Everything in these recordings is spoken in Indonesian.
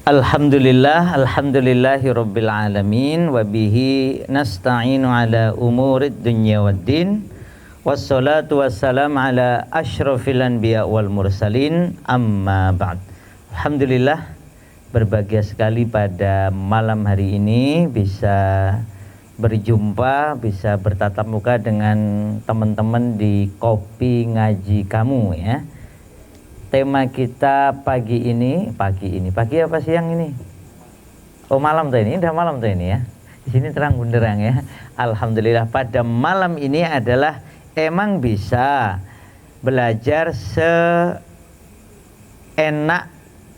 Alhamdulillahirabbil alamin wa bihi nasta'inu ala umurid dunya waddin. Wassalatu wassalam ala asyrafil anbiya wal mursalin, amma ba'd. Alhamdulillah, berbahagia sekali pada malam hari ini bisa berjumpa, bisa bertatap muka dengan teman-teman di Kopi Ngaji Kamu ya. Tema kita pagi apa siang ini? Oh, malam tuh ini, udah malam tuh ini ya. Di sini terang benderang ya. Alhamdulillah, pada malam ini adalah emang bisa belajar seenak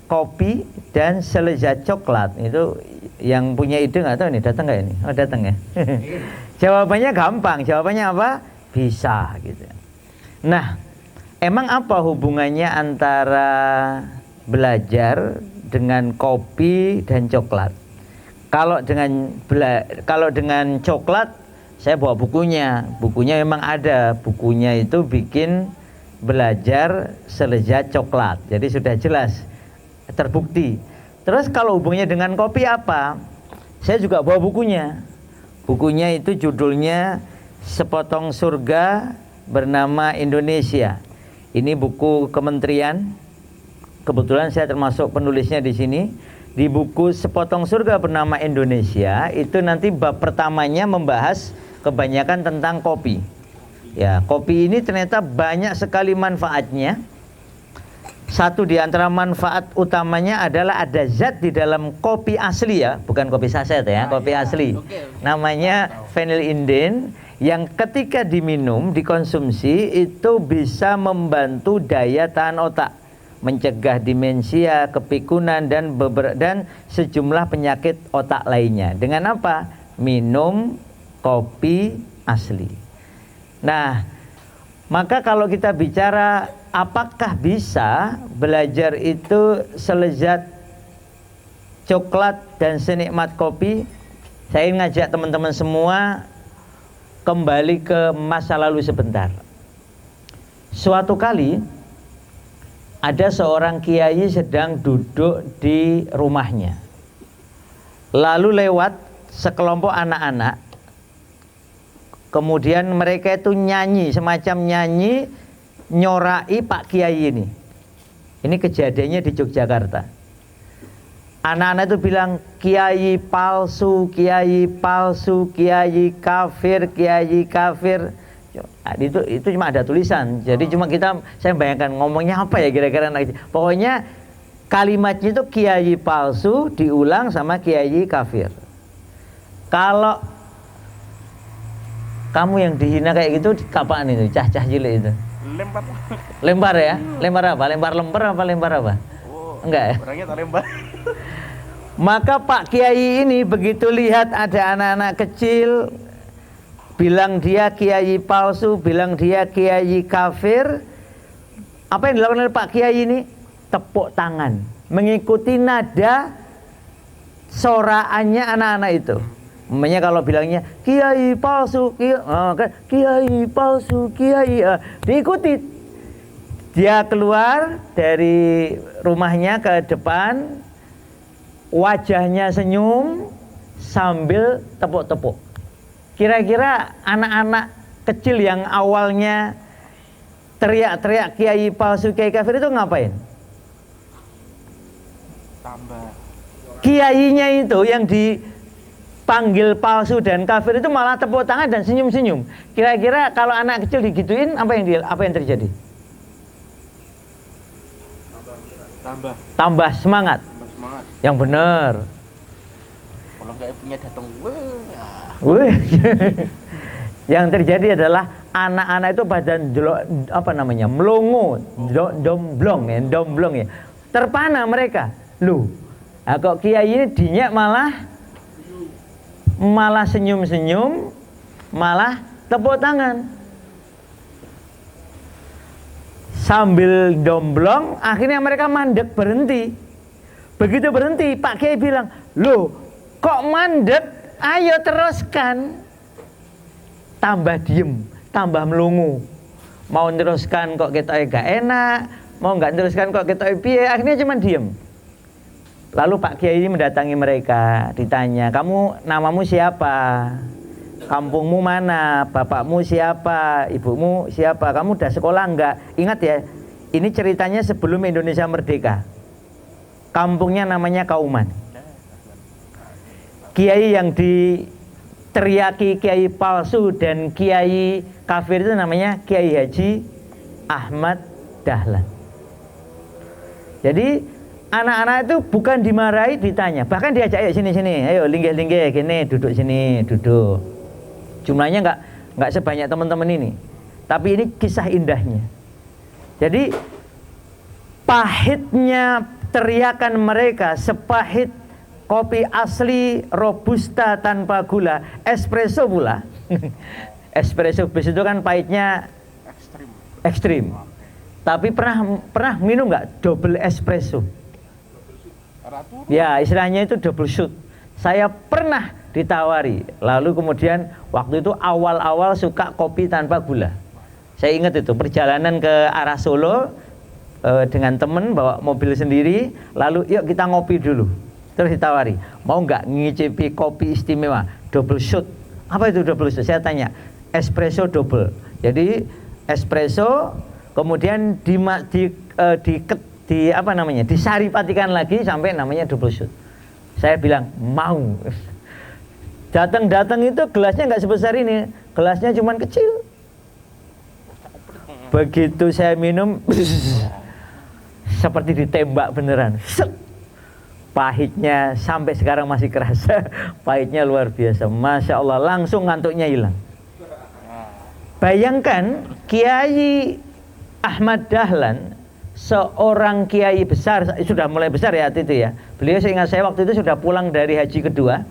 kopi dan selezat coklat. Itu yang punya ide nggak tahu nih, datang nggak ini? Oh, datang ya. Jawabannya gampang. Jawabannya apa? Bisa gitu. Nah, emang apa hubungannya antara belajar dengan kopi dan coklat? Kalau dengan coklat, saya bawa bukunya. Bukunya memang ada. Bukunya itu bikin belajar selezat coklat. Jadi sudah jelas, terbukti. Terus kalau hubungannya dengan kopi apa? Saya juga bawa bukunya. Bukunya itu judulnya Sepotong Surga Bernama Indonesia. Ini buku kementerian. Kebetulan saya termasuk penulisnya di sini. Di buku Sepotong Surga Bernama Indonesia itu nanti bab pertamanya membahas kebanyakan tentang kopi. Ya, kopi ini ternyata banyak sekali manfaatnya. Satu di antara manfaat utamanya adalah ada zat di dalam kopi asli ya, bukan kopi saset ya, kopi asli. Namanya phenylinden, yang ketika diminum, dikonsumsi itu bisa membantu daya tahan otak, mencegah demensia, kepikunan dan sejumlah penyakit otak lainnya. Dengan apa? Minum kopi asli. Nah, maka kalau kita bicara apakah bisa belajar itu selezat coklat dan senikmat kopi, saya ingin ngajak teman-teman semua kembali ke masa lalu sebentar. Suatu kali ada seorang kiai sedang duduk di rumahnya. Lalu lewat sekelompok anak-anak. Kemudian mereka itu nyanyi, semacam nyanyi nyorai Pak Kiai ini. Ini kejadiannya di Yogyakarta. Anak-anak itu bilang, kiai palsu, kiai palsu, kiai kafir, kiai kafir. Itu cuma ada tulisan. Jadi cuma saya bayangkan ngomongnya apa ya kira-kira anak. Pokoknya kalimatnya itu kiai palsu diulang sama kiai kafir. Kalau kamu yang dihina kayak gitu kapan itu? Cah-cah cilik itu. Lempar ya? Lempar apa? Lempar lemper apa lempar apa? Enggak ya? Orangnya tak lempar. Maka Pak Kiai ini begitu lihat ada anak-anak kecil, bilang dia kiai palsu, bilang dia kiai kafir. Apa yang dilakukan oleh Pak Kiai ini? Tepuk tangan, mengikuti nada soraannya anak-anak itu. Namanya kalau bilangnya kiai palsu, kiai palsu, kiai, diikuti. Dia keluar dari rumahnya ke depan, wajahnya senyum sambil tepuk-tepuk. Kira-kira anak-anak kecil yang awalnya teriak-teriak kiai palsu, kiai kafir itu ngapain? Tambah. Kiainya itu yang dipanggil palsu dan kafir itu malah tepuk tangan dan senyum-senyum. Kira-kira kalau anak kecil digituin apa yang terjadi? Tambah semangat. Yang benar. Kalau nggak punya datang, Yang terjadi adalah anak-anak itu pada melongo, domblong ya. Terpana mereka. Loh, nah kok kiai ini dinyak malah senyum-senyum, malah tepuk tangan. Sambil domblong, akhirnya mereka mandek, berhenti. Begitu berhenti, Pak Kiai bilang, loh kok mandek, ayo teruskan. Tambah diem, tambah melungu. Mau teruskan kok kita gak enak, mau gak teruskan kok kita piye, akhirnya cuma diem. Lalu Pak Kiai ini mendatangi mereka, ditanya, kamu namamu siapa? Kampungmu mana? Bapakmu siapa? Ibumu siapa? Kamu udah sekolah enggak? Ingat ya, ini ceritanya sebelum Indonesia merdeka. Kampungnya namanya Kauman. Kiai yang diteriaki kiai palsu dan kiai kafir itu namanya Kiai Haji Ahmad Dahlan. Jadi anak-anak itu bukan dimarahi, ditanya, bahkan diajak, ayo sini, ayo linggih-linggih, gini, duduk sini, duduk. Jumlahnya nggak sebanyak teman-teman ini, tapi ini kisah indahnya. Jadi pahitnya teriakan mereka sepahit kopi asli robusta tanpa gula, espresso pula. Espresso bis itu kan pahitnya ekstrim. Tapi pernah minum nggak double espresso? Ya, istilahnya itu double shot. Saya pernah ditawari. Lalu kemudian waktu itu awal-awal suka kopi tanpa gula. Saya ingat itu perjalanan ke arah Solo dengan temen bawa mobil sendiri. Lalu yuk kita ngopi dulu. Terus ditawari, mau nggak ngicipi kopi istimewa double shot? Apa itu double shot? Saya tanya, espresso double. Jadi espresso kemudian disaripatikan lagi sampai namanya double shot. Saya bilang mau. Datang itu gelasnya nggak sebesar ini, gelasnya cuman kecil. Begitu saya minum, seperti ditembak beneran. Pahitnya sampai sekarang masih kerasa. Pahitnya luar biasa. Masya Allah, langsung ngantuknya hilang. Bayangkan Kiai Ahmad Dahlan, seorang kiai besar, sudah mulai besar ya waktu itu ya. Beliau, seingat saya waktu itu sudah pulang dari haji kedua,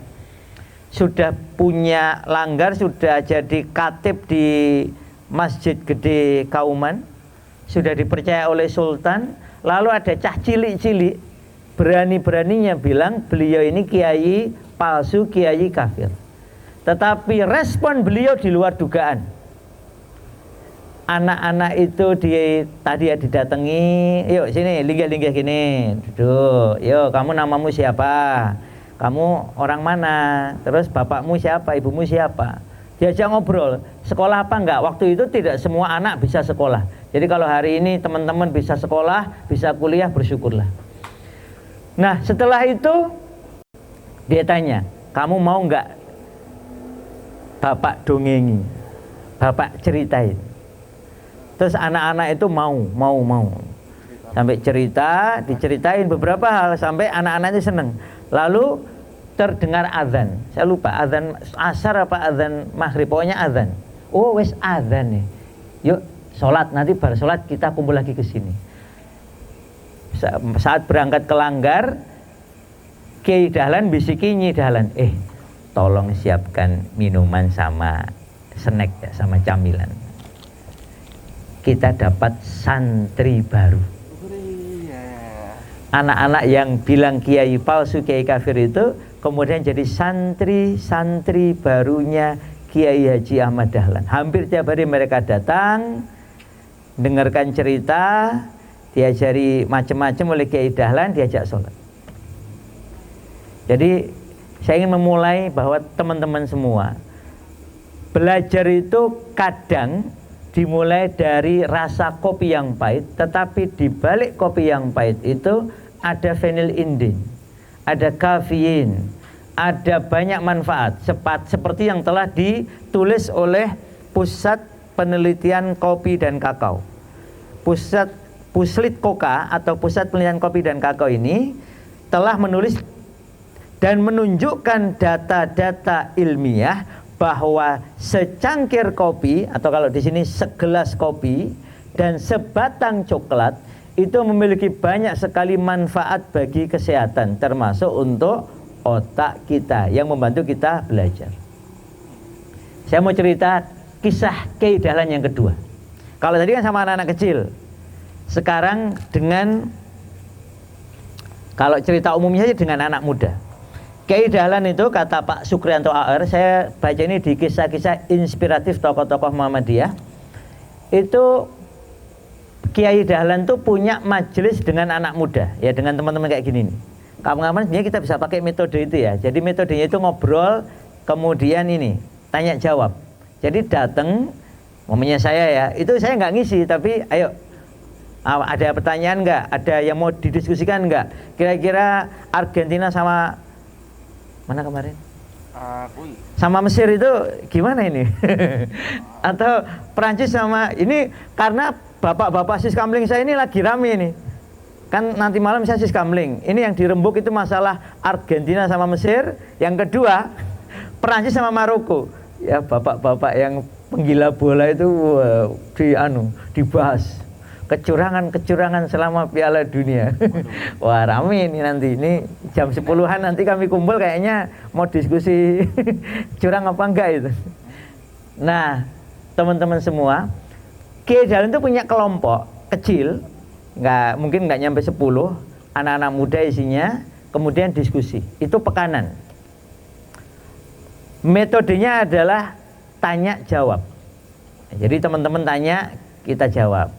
sudah punya langgar, sudah jadi khatib di Masjid Gede Kauman, sudah dipercaya oleh Sultan. Lalu ada cah cilik-cilik berani-beraninya bilang beliau ini kiai palsu, kiai kafir. Tetapi respon beliau di luar dugaan. Anak-anak itu tadi ya didatangi, yuk sini linggih-linggih gini, duduk. Yuk, kamu namamu siapa? Kamu orang mana? Terus bapakmu siapa? Ibumu siapa? Diajak ngobrol. Sekolah apa enggak? Waktu itu tidak semua anak bisa sekolah. Jadi kalau hari ini teman-teman bisa sekolah, bisa kuliah, bersyukurlah. Nah, setelah itu dia tanya, kamu mau enggak bapak dongengi, bapak ceritain? Terus anak-anak itu mau. Sampai diceritain beberapa hal sampai anak-anak itu seneng. Lalu terdengar azan. Saya lupa azan asar apa azan maghrib, pokoknya azan. Oh, wes azan nih. Yuk sholat, nanti bar sholat kita kumpul lagi ke sini. Saat berangkat ke langgar, Kiai Dahlan bisiki Nyi Dahlan, tolong siapkan minuman sama snack ya, sama camilan. Kita dapat santri baru. Anak-anak yang bilang kiai palsu, kiai kafir itu kemudian jadi santri barunya Kiai Haji Ahmad Dahlan. Hampir tiap hari mereka datang, dengarkan cerita, diajari macam-macam oleh Kiai Dahlan, diajak sholat. Jadi saya ingin memulai bahwa teman-teman semua, belajar itu kadang dimulai dari rasa kopi yang pahit, tetapi di balik kopi yang pahit itu ada phenylindin, ada kafein, ada banyak manfaat, seperti yang telah ditulis oleh Pusat Penelitian Kopi dan Kakao. Puslit Koka atau Pusat Penelitian Kopi dan Kakao ini telah menulis dan menunjukkan data-data ilmiah bahwa secangkir kopi atau kalau di sini segelas kopi dan sebatang coklat itu memiliki banyak sekali manfaat bagi kesehatan, termasuk untuk otak kita yang membantu kita belajar. Saya mau cerita kisah Kiai Dahlan yang kedua. Kalau tadi kan sama anak-anak kecil, sekarang dengan kalau cerita umumnya saja dengan anak muda. Kiai Dahlan itu kata Pak Sukrianto AR, saya baca ini di kisah-kisah inspiratif tokoh-tokoh Muhammadiyah. Itu Kiai Dahlan tuh punya majelis dengan anak muda, ya dengan teman-teman kayak gini nih. Kapan-kapan sebenarnya kita bisa pakai metode itu ya. Jadi metodenya itu ngobrol, kemudian ini tanya jawab. Jadi datang, momennya saya ya, itu saya nggak ngisi, tapi ayo ada pertanyaan nggak? Ada yang mau didiskusikan nggak? Kira-kira Argentina sama mana kemarin? Sama Mesir itu gimana ini? Atau Prancis sama ini, karena bapak-bapak siskamling saya ini lagi rame nih. Kan nanti malam saya siskamling. Ini yang dirembuk itu masalah Argentina sama Mesir. Yang kedua Prancis sama Maroko. Ya bapak-bapak yang penggila bola itu dibahas kecurangan selama Piala Dunia. Wah rame ini nanti, ini jam 10-an nanti kami kumpul kayaknya mau diskusi curang apa enggak itu. Nah teman-teman semua, Kiai Dahlan itu punya kelompok kecil, mungkin nggak nyampe 10, anak-anak muda isinya, kemudian diskusi, itu pekanan. Metodenya adalah tanya jawab. Jadi teman-teman tanya, kita jawab.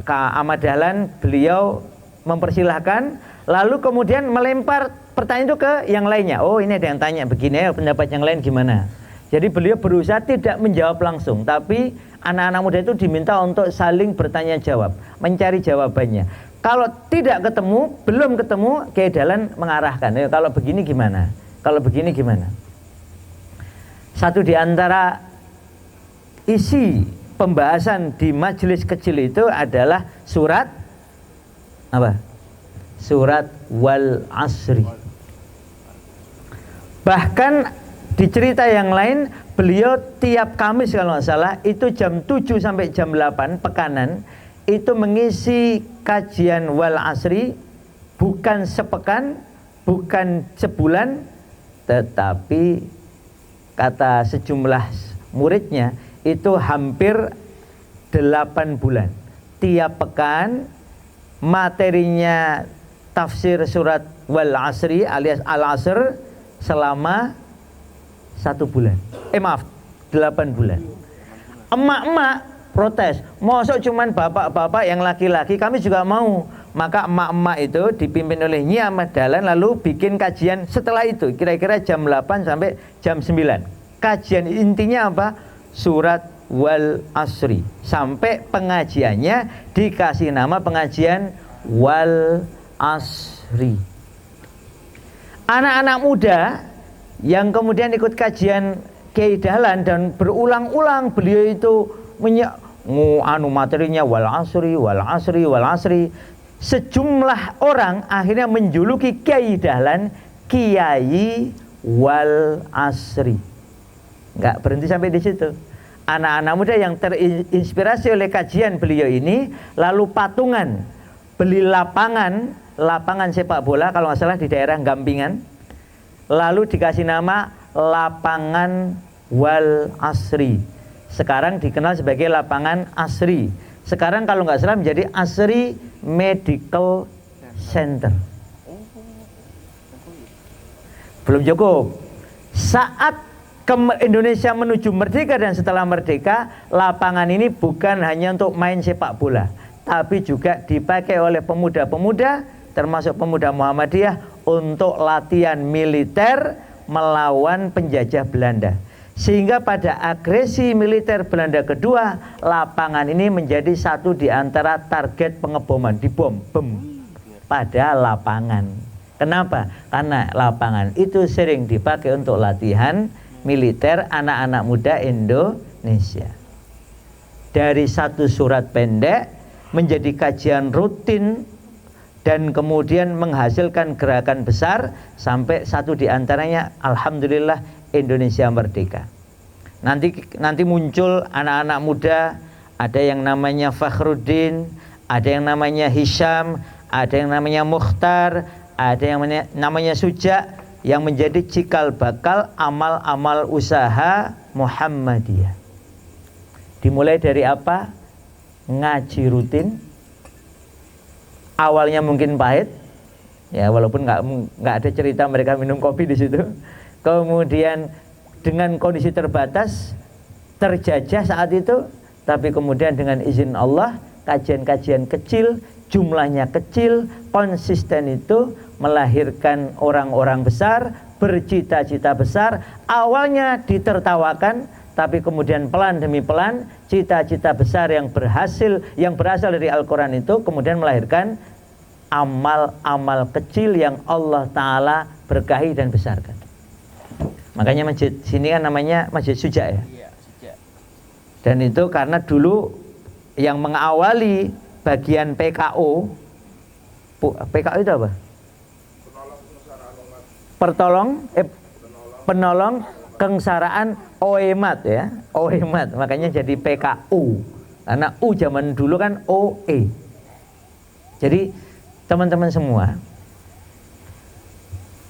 Kak Ahmad Dahlan beliau mempersilahkan, lalu kemudian melempar pertanyaan itu ke yang lainnya. Oh ini ada yang tanya begini ya, pendapat yang lain gimana. Jadi beliau berusaha tidak menjawab langsung, tapi anak-anak muda itu diminta untuk saling bertanya jawab, mencari jawabannya. Kalau tidak ketemu, belum ketemu, Kiai Dahlan mengarahkan, kalau begini gimana, kalau begini gimana. Satu di antara isi pembahasan di majelis kecil itu adalah surat apa? Surat Wal Asri. Bahkan di cerita yang lain, beliau tiap Kamis kalau nggak salah itu jam 7 sampai jam 8 pekanan itu mengisi kajian Wal Asri, bukan sepekan, bukan sebulan, tetapi kata sejumlah muridnya itu hampir 8 bulan. Tiap pekan materinya tafsir surat Wal Asri alias Al-Asr selama 1 bulan. 8 bulan. Emak-emak protes, mosok cuman bapak-bapak yang laki-laki, kami juga mau. Maka emak-emak itu dipimpin oleh Nyi Ahmad Dahlan lalu bikin kajian setelah itu, kira-kira jam 8 sampai jam 9. Kajian intinya apa? Surat Wal Asri. Sampai pengajiannya dikasih nama pengajian Wal Asri. Anak-anak muda yang kemudian ikut kajian Kiai Dahlan dan berulang-ulang beliau itu materinya Wal Asri, Wal Asri, Wal Asri. Sejumlah orang akhirnya menjuluki Kiai Dahlan Kiai Wal Asri. Nggak berhenti sampai di situ. Anak-anak muda yang terinspirasi oleh kajian beliau ini lalu patungan beli lapangan sepak bola kalau nggak salah di daerah Gampingan, lalu dikasih nama lapangan Wal Asri. Sekarang dikenal sebagai lapangan Asri. Sekarang kalau nggak salah menjadi Asri Medical Center. Belum cukup. Saat Indonesia menuju merdeka dan setelah merdeka, lapangan ini bukan hanya untuk main sepak bola, tapi juga dipakai oleh pemuda-pemuda, termasuk pemuda Muhammadiyah, untuk latihan militer melawan penjajah Belanda. Sehingga pada agresi militer Belanda kedua, lapangan ini menjadi satu di antara target pengeboman, dibom pada lapangan. Kenapa? Karena lapangan itu sering dipakai untuk latihan militer anak-anak muda Indonesia. Dari satu surat pendek menjadi kajian rutin dan kemudian menghasilkan gerakan besar sampai satu di antaranya alhamdulillah Indonesia merdeka. Nanti muncul anak-anak muda, ada yang namanya Fakhruddin, ada yang namanya Hisham, ada yang namanya Mukhtar, ada yang namanya Suja, yang menjadi cikal bakal amal-amal usaha Muhammadiyah. Dimulai dari apa? Ngaji rutin. Awalnya mungkin pahit, ya walaupun nggak ada cerita mereka minum kopi di situ. Kemudian dengan kondisi terbatas, terjajah saat itu, tapi kemudian dengan izin Allah kajian-kajian kecil, jumlahnya kecil, konsisten itu melahirkan orang-orang besar, bercita-cita besar. Awalnya ditertawakan, tapi kemudian pelan demi pelan cita-cita besar yang berasal dari Al-Quran itu kemudian melahirkan amal-amal kecil yang Allah Ta'ala berkahi dan besarkan. Makanya masjid sini kan namanya Masjid Suja ya. Iya, sejak. Dan itu karena dulu yang mengawali bagian PKO, PKO itu apa? Penolong kengsaraan OEMAT ya, OEMAT, makanya jadi PKU. Karena U zaman dulu kan OE. Jadi teman-teman semua,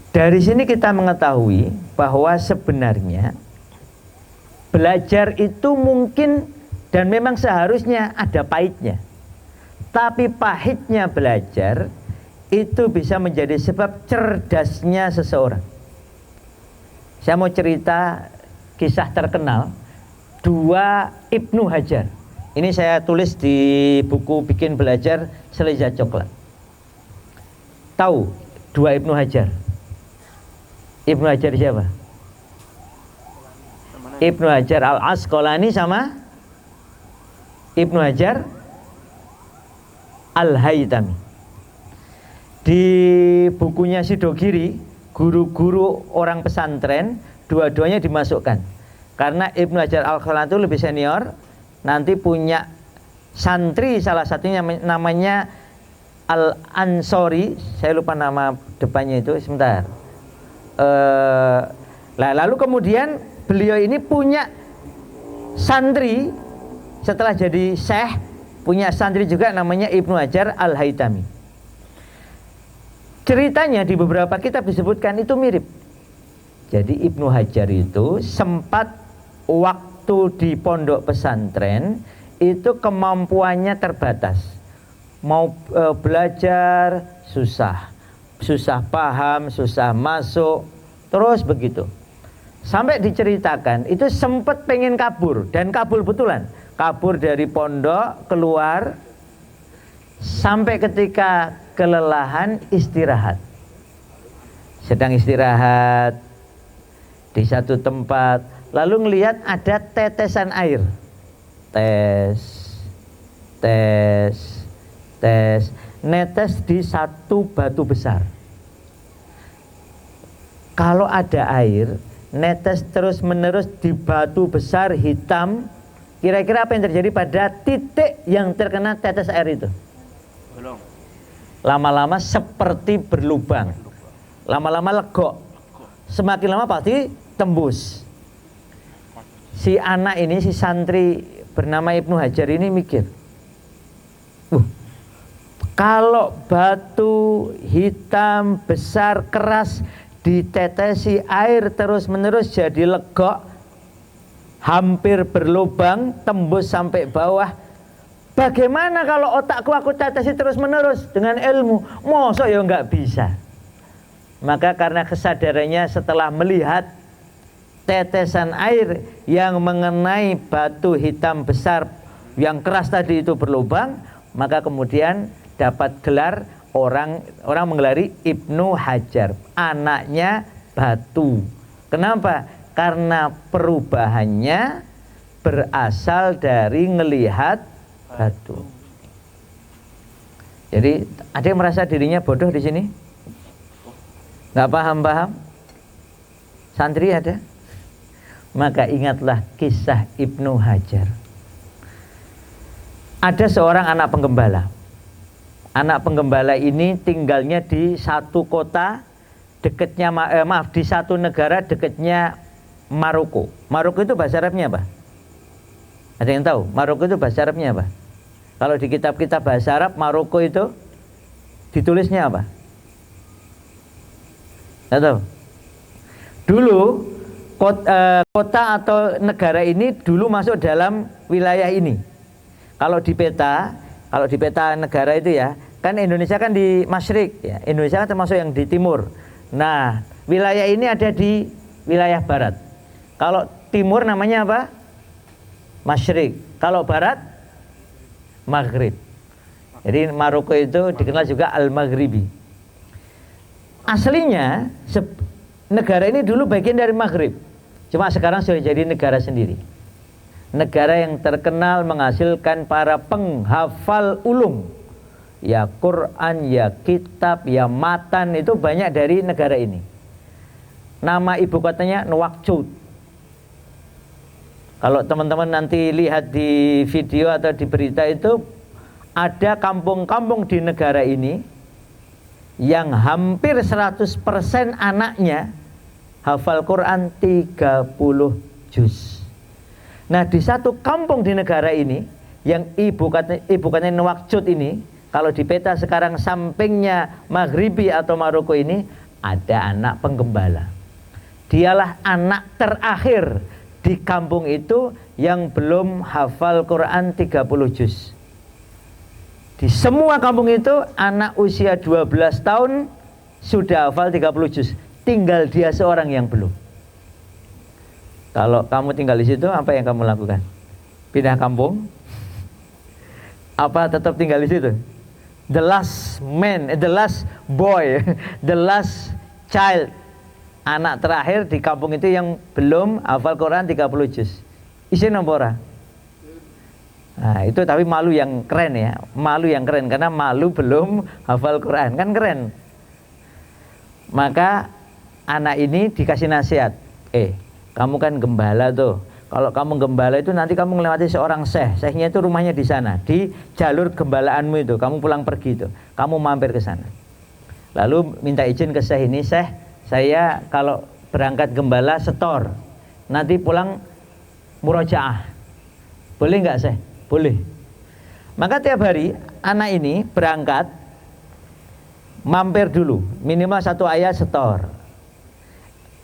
dari sini kita mengetahui bahwa sebenarnya belajar itu mungkin dan memang seharusnya ada pahitnya. Tapi pahitnya belajar itu bisa menjadi sebab cerdasnya seseorang. Saya mau cerita kisah terkenal dua Ibnu Hajar. Ini saya tulis di buku Bikin Belajar Seleza Coklat. Tahu dua Ibnu Hajar? Ibnu Hajar siapa? Ibnu Hajar Al-Asqalani sama Ibnu Hajar Al-Haytami. Di bukunya Sidogiri, guru-guru orang pesantren, dua-duanya dimasukkan. Karena Ibnu Hajar Al-Asqalani itu lebih senior, nanti punya santri salah satunya namanya Al-Ansori, saya lupa nama depannya itu, sebentar. Lalu kemudian beliau ini punya santri setelah jadi syekh, punya santri juga namanya Ibnu Hajar Al-Haytami. Ceritanya di beberapa kitab disebutkan itu mirip. Jadi Ibnu Hajar itu sempat waktu di pondok pesantren itu kemampuannya terbatas. Mau belajar susah paham, susah masuk, terus begitu. Sampai diceritakan itu sempat pengen kabur dan kabur betulan. Kabur dari pondok keluar sampai ketika kelelahan istirahat. Sedang istirahat di satu tempat, lalu ngelihat ada tetesan air. Tes, netes di satu batu besar. Kalau ada air, netes terus menerus di batu besar hitam, kira-kira apa yang terjadi pada titik yang terkena tetes air itu? Belum. Lama-lama seperti berlubang, lama-lama legok, semakin lama pasti tembus. Si anak ini, si santri bernama Ibnu Hajar ini mikir, kalau batu hitam besar keras ditetesi air terus menerus jadi legok, hampir berlubang, tembus sampai bawah. Bagaimana kalau otakku aku tetesi terus menerus dengan ilmu? Mosok ya nggak bisa. Maka karena kesadarannya setelah melihat tetesan air yang mengenai batu hitam besar yang keras tadi itu berlubang, maka kemudian dapat gelar orang menggelari Ibnu Hajar, anaknya batu. Kenapa? Karena perubahannya berasal dari ngelihat batu. Jadi ada yang merasa dirinya bodoh di sini? Nggak paham-paham? Santri ada? Maka ingatlah kisah Ibnu Hajar. Ada seorang anak penggembala. Anak penggembala ini tinggalnya di satu kota dekatnya di satu negara dekatnya Maroko. Maroko itu bahasa Arabnya apa? Ada yang tahu? Maroko itu bahasa Arabnya apa? Kalau di kitab-kitab bahasa Arab, Maroko itu ditulisnya apa? Nggak tahu. Dulu kota atau negara ini dulu masuk dalam wilayah ini. Kalau di peta negara itu ya, kan Indonesia kan di Masyrik ya. Indonesia kan termasuk yang di timur. Nah, wilayah ini ada di wilayah barat. Kalau timur namanya apa? Masyrik. Kalau barat, Maghrib. Jadi Maroko itu dikenal juga Al-Maghribi. Aslinya negara ini dulu bagian dari Maghrib. Cuma sekarang sudah jadi negara sendiri. Negara yang terkenal menghasilkan para penghafal ulung. Ya Quran, ya kitab, ya matan, itu banyak dari negara ini. Nama ibu kotanya Nouakchott. Kalau teman-teman nanti lihat di video atau di berita itu, ada kampung-kampung di negara ini yang hampir 100% anaknya hafal Quran 30 juz. Nah, di satu kampung di negara ini yang ibu kotanya Nouakchott ini, kalau di peta sekarang sampingnya Maghribi atau Maroko ini, ada anak penggembala. Dialah anak terakhir di kampung itu yang belum hafal Quran 30 juz. Di semua kampung itu anak usia 12 tahun sudah hafal 30 juz. Tinggal dia seorang yang belum. Kalau kamu tinggal di situ, apa yang kamu lakukan? Pindah kampung? Apa tetap tinggal di situ? The last man, the last boy, the last child. Anak terakhir di kampung itu yang belum hafal Quran 30 juz. Isi nombora. Nah, itu tapi malu yang keren ya. Malu yang keren karena malu belum hafal Quran. Kan keren. Maka anak ini dikasih nasihat. Kamu kan gembala tuh. Kalau kamu gembala itu nanti kamu melewati seorang syekh. Syekhnya itu rumahnya di sana. Di jalur gembalaanmu itu. Kamu pulang pergi itu. Kamu mampir ke sana. Lalu minta izin ke syekh ini. Syekh, saya kalau berangkat gembala setor. Nanti pulang murojaah. Boleh nggak syekh? Boleh. Maka tiap hari anak ini berangkat mampir dulu, minimal 1 ayat setor.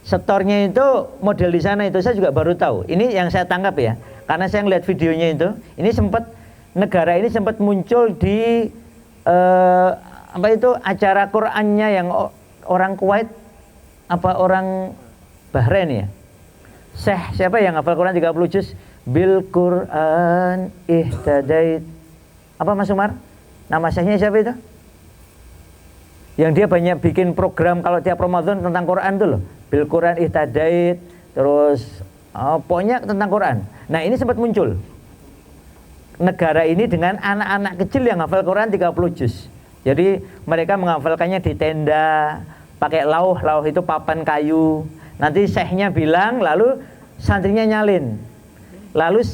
Setornya itu model di sana itu saya juga baru tahu. Ini yang saya tangkap ya, karena saya ngeliat videonya itu. Ini sempat negara ini sempat muncul di acara Qur'annya yang orang Kuwait apa orang Bahrain ya. Syekh siapa yang hafal Quran 30 juz? Bil Quran ihtadait. Apa Mas Umar? Nama syekhnya siapa itu? Yang dia banyak bikin program kalau tiap Ramadan tentang Quran tuh loh. Bil Quran ihtadait. Terus pokoknya tentang Quran. Nah, ini sempat muncul. Negara ini dengan anak-anak kecil yang hafal Quran 30 juz. Jadi mereka menghafalkannya di tenda, pakai lauh itu papan kayu. Nanti syekhnya bilang, lalu santrinya nyalin. Lalu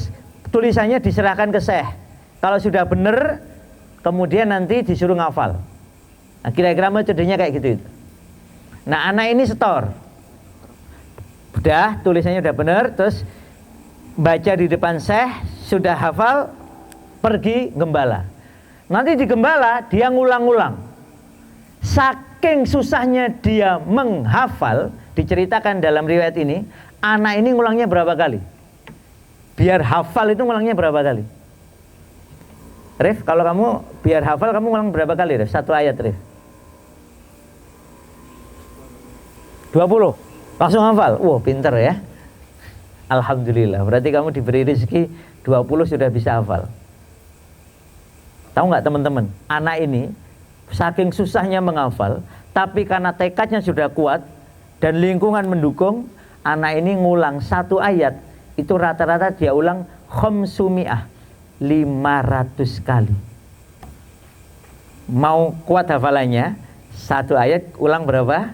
tulisannya diserahkan ke syekh. Kalau sudah benar, kemudian nanti disuruh ngafal. Nah, kira-kira metodenya kayak gitu itu. Nah, anak ini setor. Udah, tulisannya udah benar, terus baca di depan syekh, sudah hafal, pergi gembala. Nanti di gembala dia ngulang-ngulang. Saking susahnya dia menghafal, diceritakan dalam riwayat ini, anak ini ngulangnya berapa kali? Biar hafal itu ngulangnya berapa kali? Rif, kalau kamu biar hafal kamu ngulang berapa kali, Rif? 1 ayat, Rif. 20. Langsung hafal. Wah, pinter ya. Alhamdulillah. Berarti kamu diberi rezeki 20 sudah bisa hafal. Tahu nggak teman-teman? Anak ini saking susahnya menghafal, tapi karena tekadnya sudah kuat dan lingkungan mendukung, anak ini ngulang 1 ayat itu rata-rata dia ulang 500 kali. Mau kuat hafalannya, 1 ayat ulang berapa?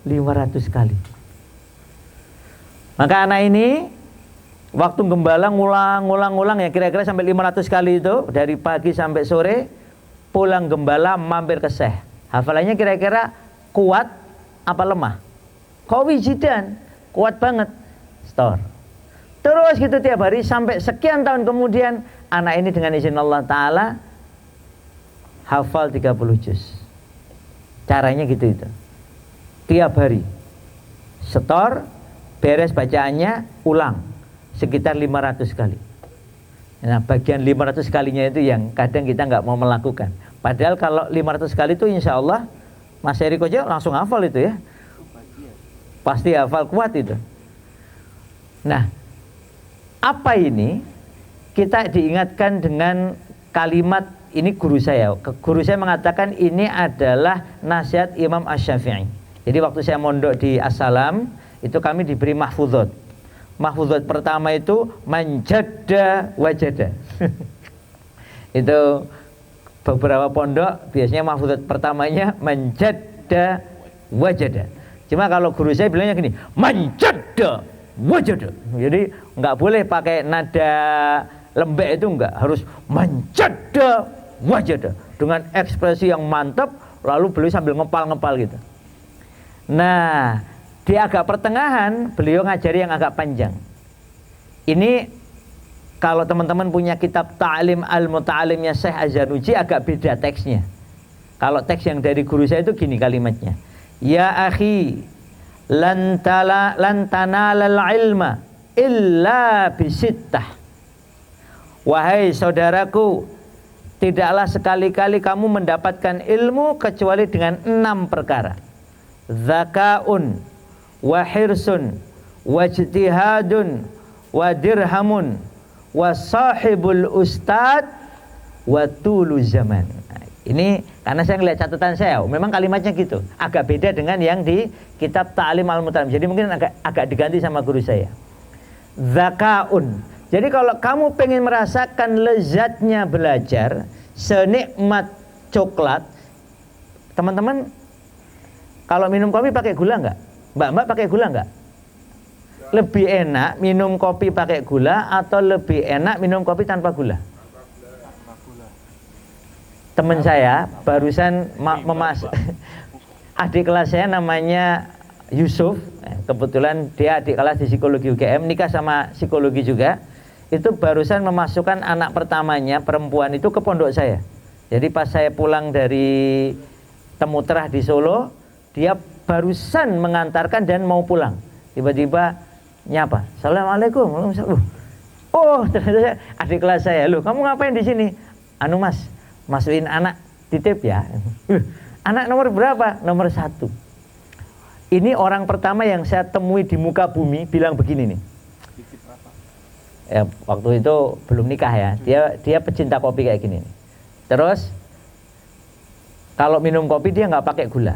500 kali. Maka anak ini waktu gembala ngulang ya kira-kira sampai 500 kali itu, dari pagi sampai sore. Pulang gembala mampir ke syekh. Hafalannya kira-kira kuat apa lemah? Qawijidan, kuat banget. Store. Terus gitu tiap hari sampai sekian tahun kemudian anak ini dengan izin Allah Ta'ala hafal 30 juz. Caranya gitu itu. Tiap hari setor, beres bacaannya, ulang sekitar 500 kali. Nah, bagian 500 kalinya itu yang kadang kita nggak mau melakukan. Padahal kalau 500 kali itu insya Allah Mas Eriko aja langsung hafal itu ya. Pasti hafal kuat itu. Nah, apa ini? Kita diingatkan dengan kalimat ini guru saya. Guru saya mengatakan ini adalah nasihat Imam Asy-Syafi'i. Jadi waktu saya mondok di As-Salam, itu kami diberi mahfuzat. Mahfuzat pertama itu manjadda wajada. Itu beberapa pondok biasanya mahfuzat pertamanya manjadda wajada. Cuma kalau guru saya bilangnya gini, manjadda wajada. Jadi nggak boleh pakai nada lembek, itu enggak, harus manjadda wajada dengan ekspresi yang mantap, lalu beliau sambil ngepal-ngepal gitu. Nah, di agak pertengahan beliau ngajari yang agak panjang. Ini kalau teman-teman punya kitab Ta'lim al-Muta'alimnya Syekh Az-Zanuji agak beda teksnya. Kalau teks yang dari guru saya itu gini kalimatnya. Ya akhi, lan tanalal ilma illa bisittah. Wahai saudaraku, tidaklah sekali-kali kamu mendapatkan ilmu kecuali dengan 6 perkara. Zakaun, wa hirsun, wa ijtihadun, wa dirhamun, wa sahibul ustad, wa tulu zaman. Nah, ini karena saya ngeliat catatan saya, memang kalimatnya gitu, agak beda dengan yang di kitab Ta'lim al-Muta'alim. Jadi mungkin agak diganti sama guru saya. Zakaun. Jadi kalau kamu pengen merasakan lezatnya belajar, senikmat coklat, teman-teman, kalau minum kopi pakai gula nggak? Mbak-mbak pakai gula nggak? Lebih enak minum kopi pakai gula atau lebih enak minum kopi tanpa gula? Tanpa gula. Teman saya barusan adik kelas saya namanya Yusuf, kebetulan dia adik kelas di psikologi UGM, nikah sama psikologi juga. Itu barusan memasukkan anak pertamanya perempuan itu ke pondok saya. Jadi pas saya pulang dari Temu Terah di Solo, dia barusan mengantarkan dan mau pulang. Tiba-tiba nyapa, Assalamualaikum. Oh, ternyata adik kelas saya. Loh, kamu ngapain di sini? Anu Mas, masukin anak titip ya. Anak nomor berapa? Nomor 1. Ini orang pertama yang saya temui di muka bumi bilang begini nih. Ya, waktu itu belum nikah ya. Dia pecinta kopi kayak gini nih. Terus kalau minum kopi dia nggak pakai gula.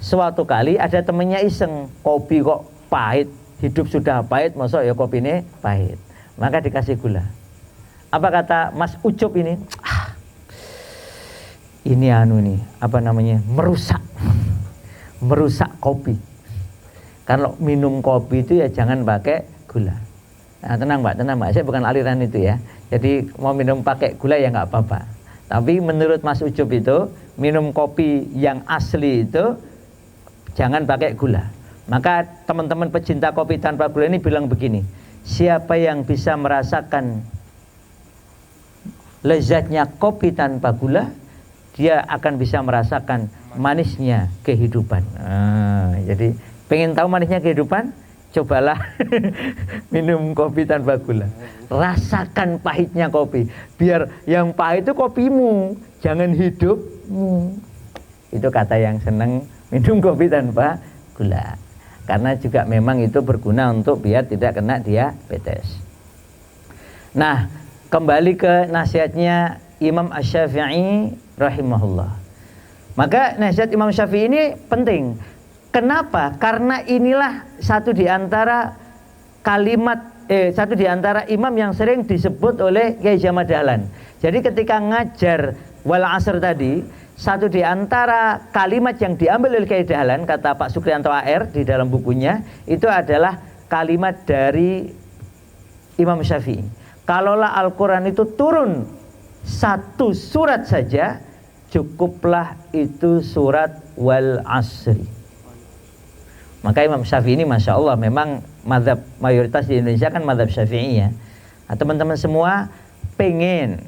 Suatu kali ada temennya iseng, kopi kok pahit, hidup sudah pahit, masa ya kopi ini pahit. Maka dikasih gula. Apa kata Mas Ucup ini? Ini anu nih, apa namanya? Merusak kopi. Kalau minum kopi itu ya jangan pakai gula. Nah, tenang mbak, saya bukan aliran itu ya. Jadi mau minum pakai gula ya nggak apa-apa. Tapi menurut Mas Ucup itu minum kopi yang asli itu jangan pakai gula. Maka teman-teman pecinta kopi tanpa gula ini bilang begini, siapa yang bisa merasakan lezatnya kopi tanpa gula, dia akan bisa merasakan manisnya kehidupan. Jadi pengen tahu manisnya kehidupan? Cobalah minum kopi tanpa gula. Rasakan pahitnya kopi. Biar yang pahit itu kopimu, jangan hidupmu. Itu kata yang senang minum kopi tanpa gula. Karena juga memang itu berguna untuk biar tidak kena diabetes. Nah, kembali ke nasihatnya Imam Asy-Syafi'i rahimahullah. Maka nasihat Imam Syafi'i ini penting. Kenapa? Karena inilah satu di antara imam yang sering disebut oleh Kiai Jamal Dahlan. Jadi ketika ngajar wal asr tadi, satu di antara kalimat yang diambil oleh Kiai Dahlan, kata Pak Sukriyanto AR di dalam bukunya, itu adalah kalimat dari Imam Syafi'i. Kalaulah Al-Quran itu turun 1 surat saja, cukuplah itu surat wal asri. Maka Imam Syafi'i ini Masya Allah memang mazhab mayoritas di Indonesia kan mazhab Syafi'i ya. Nah, teman-teman semua pengen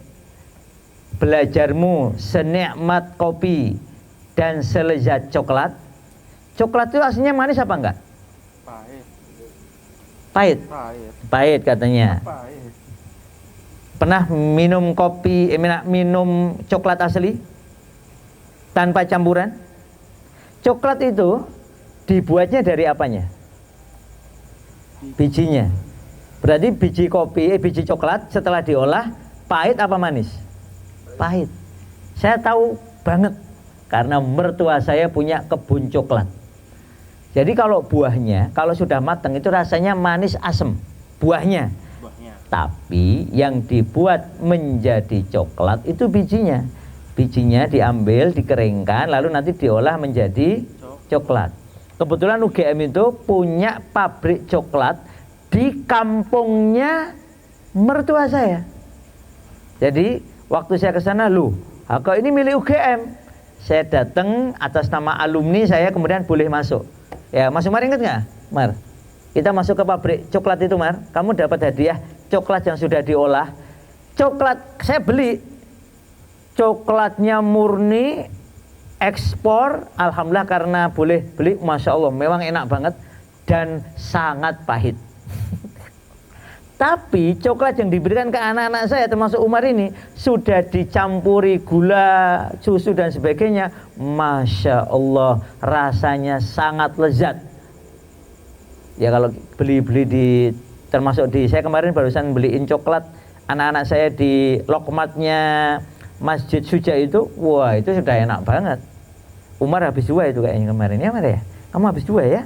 belajarmu senikmat kopi dan selezat coklat. Coklat itu aslinya manis apa enggak? Pahit. Pahit? Pahit. Pahit katanya. Pahit. Pernah minum kopi, minum coklat asli tanpa campuran? Coklat itu dibuatnya dari apanya? Bijinya. Berarti biji kopi, biji coklat setelah diolah pahit apa manis? Pahit. Saya tahu banget karena mertua saya punya kebun coklat. Jadi kalau buahnya, kalau sudah matang itu rasanya manis asem, buahnya. Tapi yang dibuat menjadi coklat itu bijinya. Bijinya diambil, dikeringkan, lalu nanti diolah menjadi coklat. Kebetulan UGM itu punya pabrik coklat di kampungnya mertua saya. Jadi waktu saya ke sana, loh, kok ini milik UGM? Saya datang atas nama alumni saya, kemudian boleh masuk. Ya, Mas Umar ingat nggak, Mar? Kita masuk ke pabrik coklat itu, Mar. Kamu dapat hadiah coklat yang sudah diolah. Coklat saya beli. Coklatnya murni ekspor, alhamdulillah karena boleh beli, masya Allah, memang enak banget dan sangat pahit. Tapi coklat yang diberikan ke anak-anak saya termasuk Umar ini sudah dicampuri gula, susu dan sebagainya, masya Allah rasanya sangat lezat. Ya kalau beli-beli di, termasuk di, saya kemarin barusan beliin coklat anak-anak saya di Lokmatnya Masjid Suja itu, wah itu sudah enak banget. Umar habis 2 itu kayaknya kemarin, ya Umar ya? Kamu habis 2 ya?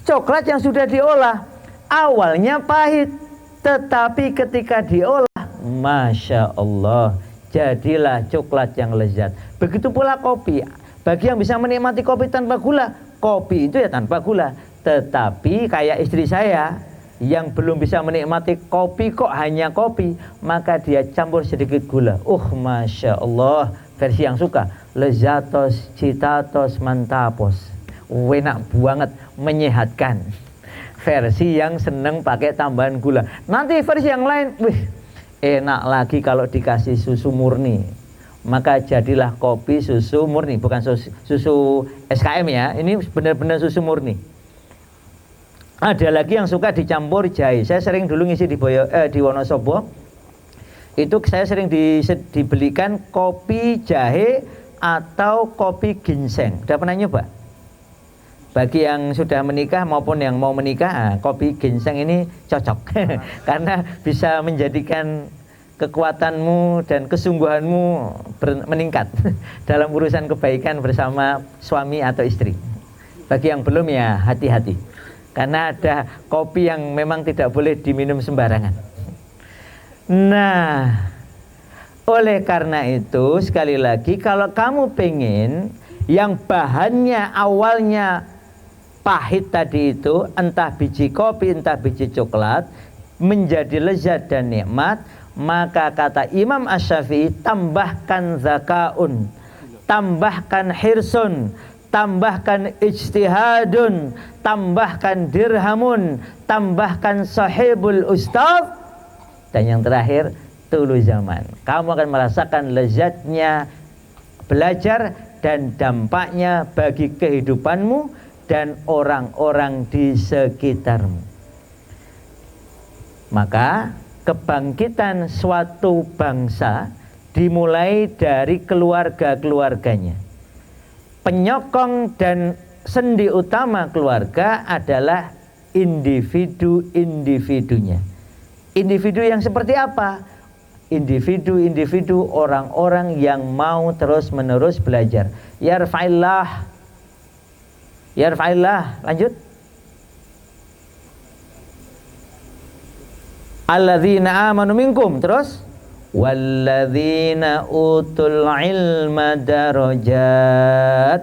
Coklat yang sudah diolah, awalnya pahit, tetapi ketika diolah, masya Allah, jadilah coklat yang lezat. Begitu pula kopi. Bagi yang bisa menikmati kopi tanpa gula, kopi itu ya tanpa gula. Tetapi kayak istri saya yang belum bisa menikmati kopi kok hanya kopi, maka dia campur sedikit gula. Masya Allah, versi yang suka, lezatos, citatos, mantapos, enak banget, menyehatkan. Versi yang seneng pakai tambahan gula. Nanti versi yang lain, wih, enak lagi kalau dikasih susu murni. Maka jadilah kopi susu murni, bukan susu SKM ya. Ini benar-benar susu murni. Ada lagi yang suka dicampur jahe. Saya sering dulu ngisi di Wonosobo. Itu saya sering dibelikan kopi jahe atau kopi ginseng. Udah pernah nyoba? Bagi yang sudah menikah maupun yang mau menikah, kopi ginseng ini cocok. Karena bisa menjadikan kekuatanmu dan kesungguhanmu meningkat dalam urusan kebaikan bersama suami atau istri. Bagi yang belum ya hati-hati. Karena ada kopi yang memang tidak boleh diminum sembarangan. Nah, oleh karena itu sekali lagi kalau kamu pengen yang bahannya awalnya pahit tadi itu, entah biji kopi, entah biji coklat, menjadi lezat dan nikmat, maka kata Imam Asy-Syafi'i, tambahkan zakaun, tambahkan hirsun, tambahkan ijtihadun, tambahkan dirhamun, tambahkan sahibul ustaz, dan yang terakhir tulu zaman. Kamu akan merasakan lezatnya belajar dan dampaknya bagi kehidupanmu dan orang-orang di sekitarmu. Maka kebangkitan suatu bangsa dimulai dari keluarga-keluarganya. Penyokong dan sendi utama keluarga adalah individu-individunya. Individu yang seperti apa? Individu-individu orang-orang yang mau terus-menerus belajar. Yarfa'illah. Yarfa'illah. Lanjut. Alladzina amanu minkum. Terus. Walladzina utul ilma darajat.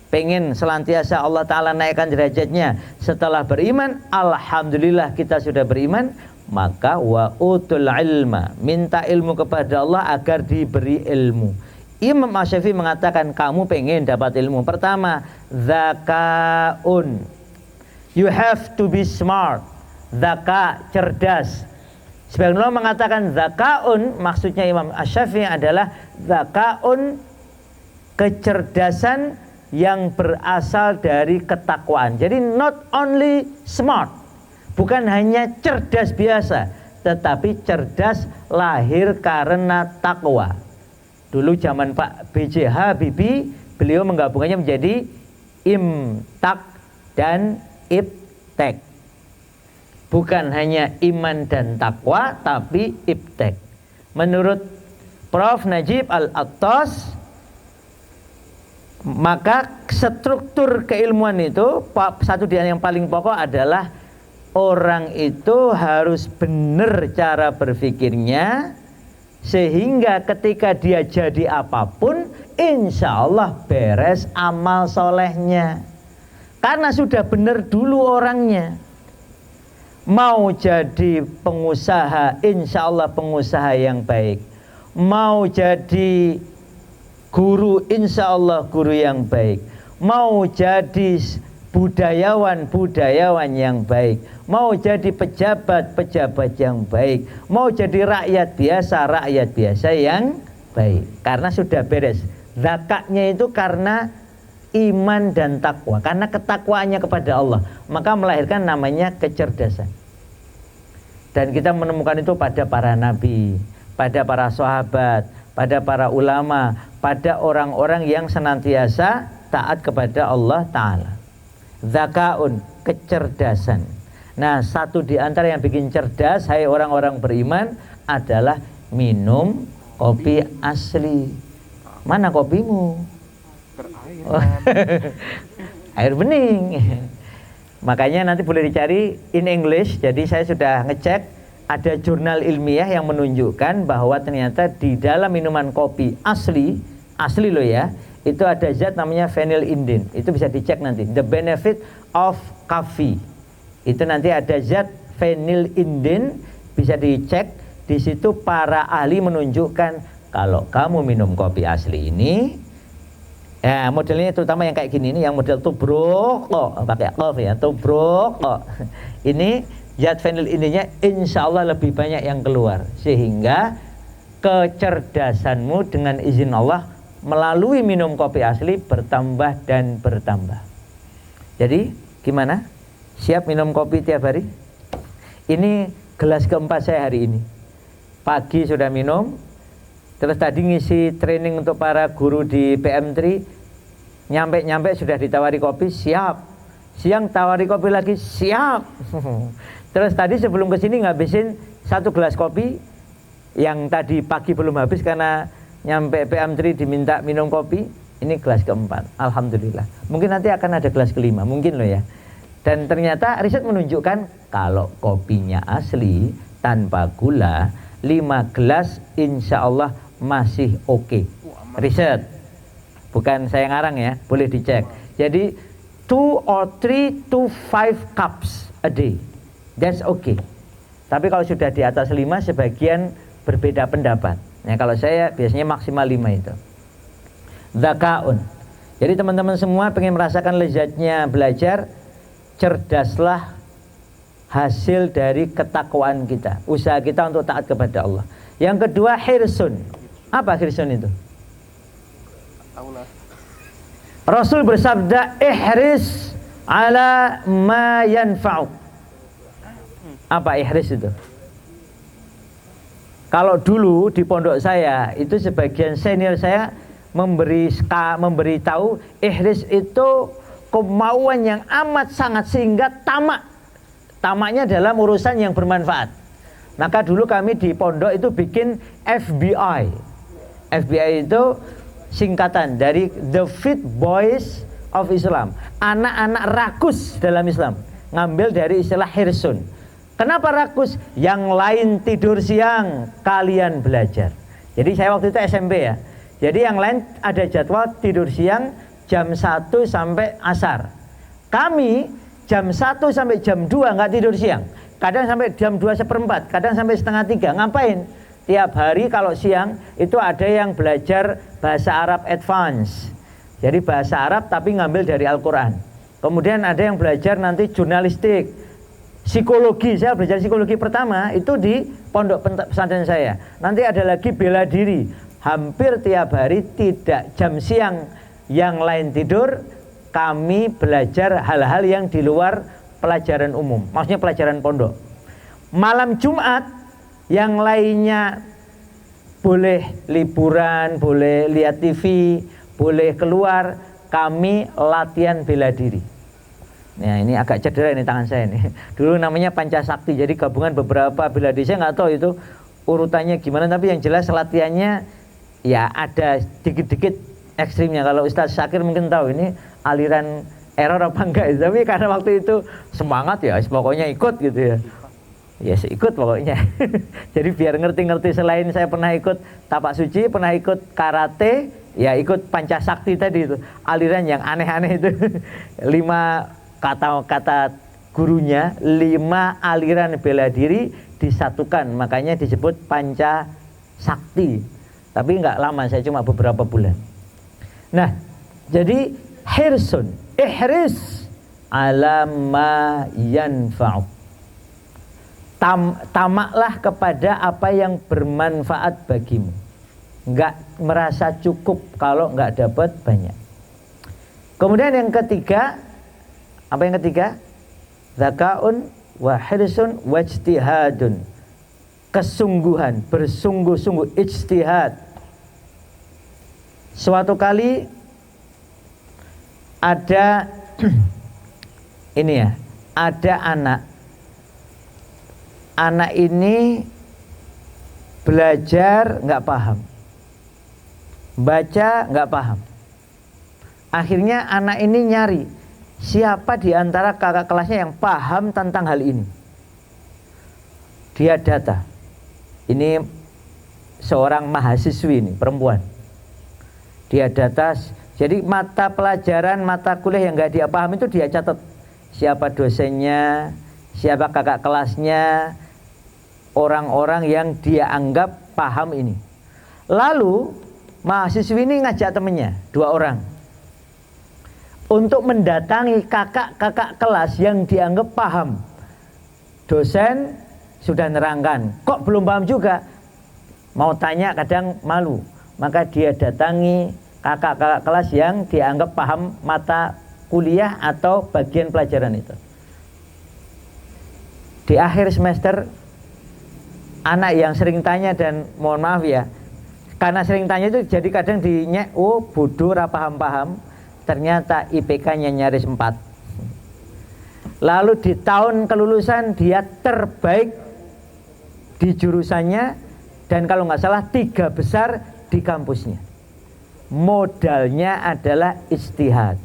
Pengen selantiasa Allah Ta'ala naikkan derajatnya setelah beriman, alhamdulillah kita sudah beriman, maka wa utul ilma, minta ilmu kepada Allah agar diberi ilmu. Imam Asy-Syafi'i mengatakan kamu pengen dapat ilmu, pertama zakaun, you have to be smart. Zaka, cerdas. Sebagian ulama mengatakan zakaun, maksudnya Imam Asy-Syafi'i adalah zakaun, kecerdasan yang berasal dari ketakwaan. Jadi not only smart, bukan hanya cerdas biasa, tetapi cerdas lahir karena takwa. Dulu zaman Pak B.J. Habibie, beliau menggabungkannya menjadi imtak dan iptek. Bukan hanya iman dan takwa, tapi iptek. Menurut Prof. Najib Al-Attas, maka struktur keilmuan itu satu di yang paling pokok adalah orang itu harus benar cara berpikirnya, sehingga ketika dia jadi apapun insya Allah beres amal solehnya, karena sudah benar dulu orangnya. Mau jadi pengusaha, insya Allah pengusaha yang baik. Mau jadi guru, insya Allah guru yang baik. Mau jadi budayawan yang baik. Mau jadi pejabat yang baik. Mau jadi rakyat biasa yang baik. Karena sudah beres. Zakatnya itu karena iman dan takwa, karena ketakwaannya kepada Allah, maka melahirkan namanya kecerdasan. Dan kita menemukan itu pada para nabi, pada para sahabat, pada para ulama, pada orang-orang yang senantiasa taat kepada Allah Ta'ala. Zakaun, kecerdasan. Nah, satu di antara yang bikin cerdas, hai orang-orang beriman, adalah minum kopi asli. Mana kopimu? Air bening. Makanya nanti boleh dicari in English. Jadi saya sudah ngecek, ada jurnal ilmiah yang menunjukkan bahwa ternyata di dalam minuman kopi asli loh ya, itu ada zat namanya phenylindin. Itu bisa dicek nanti, the benefit of coffee. Itu nanti ada zat phenylindin, bisa dicek. Di situ para ahli menunjukkan kalau kamu minum kopi asli ini, ya modelnya terutama yang kayak gini, ini yang model tubruk kok, pakai kopi ya, tubruk kok. Ini zat phenylindinnya insya Allah lebih banyak yang keluar, sehingga kecerdasanmu dengan izin Allah melalui minum kopi asli bertambah dan bertambah. Jadi gimana? Siap minum kopi tiap hari? Ini gelas keempat saya hari ini. Pagi sudah minum, terus tadi ngisi training untuk para guru di PM3. Nyampe sudah ditawari kopi, siap. Siang tawari kopi lagi, siap. Terus tadi sebelum kesini ngabisin 1 gelas kopi, yang tadi pagi belum habis karena nyampe PM3 diminta minum kopi. Ini gelas keempat, alhamdulillah. Mungkin nanti akan ada gelas kelima, mungkin loh ya. Dan ternyata riset menunjukkan kalau kopinya asli tanpa gula, 5 gelas insya Allah masih oke. Riset, bukan saya ngarang ya, boleh dicek. Jadi 2 or 3 to 5 cups a day, that's okay. Tapi kalau sudah di atas 5, sebagian berbeda pendapat. Nah, kalau saya biasanya maksimal 5 itu. Zakaun. Jadi teman-teman semua pengen merasakan lezatnya belajar, cerdaslah hasil dari ketakwaan kita, usaha kita untuk taat kepada Allah. Yang kedua, hirsun. Apa hirsun itu? Rasul bersabda, ihris ala ma yanfa'uk. Apa ihris itu? Kalau dulu di pondok saya, itu sebagian senior saya memberitahu ihris itu kemauan yang amat sangat, sehingga tamaknya dalam urusan yang bermanfaat. Maka dulu kami di pondok itu bikin FBI. FBI itu singkatan dari The Fit Boys of Islam, anak-anak rakus dalam Islam, ngambil dari istilah hirsun. Kenapa rakus? Yang lain tidur siang, kalian belajar. Jadi saya waktu itu SMP ya, jadi yang lain ada jadwal tidur siang jam 1 sampai asar. Kami jam 1 sampai jam 2 nggak tidur siang, kadang sampai jam 2:15, kadang sampai 2:30. Ngapain? Tiap hari kalau siang itu ada yang belajar bahasa Arab advance. Jadi bahasa Arab tapi ngambil dari Al-Quran. Kemudian ada yang belajar nanti jurnalistik, psikologi. Saya belajar psikologi pertama itu di pondok pesantren saya. Nanti ada lagi bela diri. Hampir tiap hari, tidak jam siang yang lain tidur, kami belajar hal-hal yang di luar pelajaran umum, maksudnya pelajaran pondok. Malam Jumat yang lainnya boleh liburan, boleh lihat TV, boleh keluar, kami latihan bela diri. Nah, ini agak cedera ini tangan saya nih. Dulu namanya Pancasakti, jadi gabungan beberapa bela diri. Saya nggak tahu itu urutannya gimana, tapi yang jelas latihannya ya ada dikit-dikit ekstrimnya. Kalau Ustadz Syakir mungkin tahu ini aliran error apa enggak, tapi karena waktu itu semangat ya, pokoknya ikut gitu ya. Ya ikut pokoknya. Jadi biar ngerti-ngerti, selain saya pernah ikut tapak suci, pernah ikut karate, ya ikut pancasakti tadi itu. Aliran yang aneh-aneh itu. 5 kata-kata gurunya, 5 aliran bela diri disatukan, makanya disebut pancasakti. Tapi enggak lama, saya cuma beberapa bulan. Nah, jadi ihris ala ma yanfa'u. Tamaklah kepada apa yang bermanfaat bagimu. Enggak merasa cukup kalau enggak dapat banyak. Kemudian yang ketiga, apa yang ketiga? Zakaun wa hirsun wa ijtihadun. Kesungguhan, bersungguh-sungguh, ijtihad. Suatu kali ada ini ya, ada anak ini belajar nggak paham, baca nggak paham. Akhirnya anak ini nyari siapa di antara kakak kelasnya yang paham tentang hal ini. Dia data, ini seorang mahasiswi ini, perempuan. Dia data, jadi mata pelajaran, mata kuliah yang nggak dia paham itu dia catat. Siapa dosennya, siapa kakak kelasnya, orang-orang yang dia anggap paham ini. Lalu mahasiswi ini ngajak temennya, 2 orang, untuk mendatangi kakak-kakak kelas yang dianggap paham. Dosen sudah nerangkan, kok belum paham juga, mau tanya kadang malu. Maka dia datangi kakak-kakak kelas yang dianggap paham mata kuliah atau bagian pelajaran itu. Di akhir semester, anak yang sering tanya, dan mohon maaf ya, karena sering tanya itu jadi kadang dinyek, oh bodoh, ra paham-paham. Ternyata IPK-nya nyaris 4. Lalu di tahun kelulusan dia terbaik di jurusannya, dan kalau nggak salah 3 besar di kampusnya. Modalnya adalah ijtihad.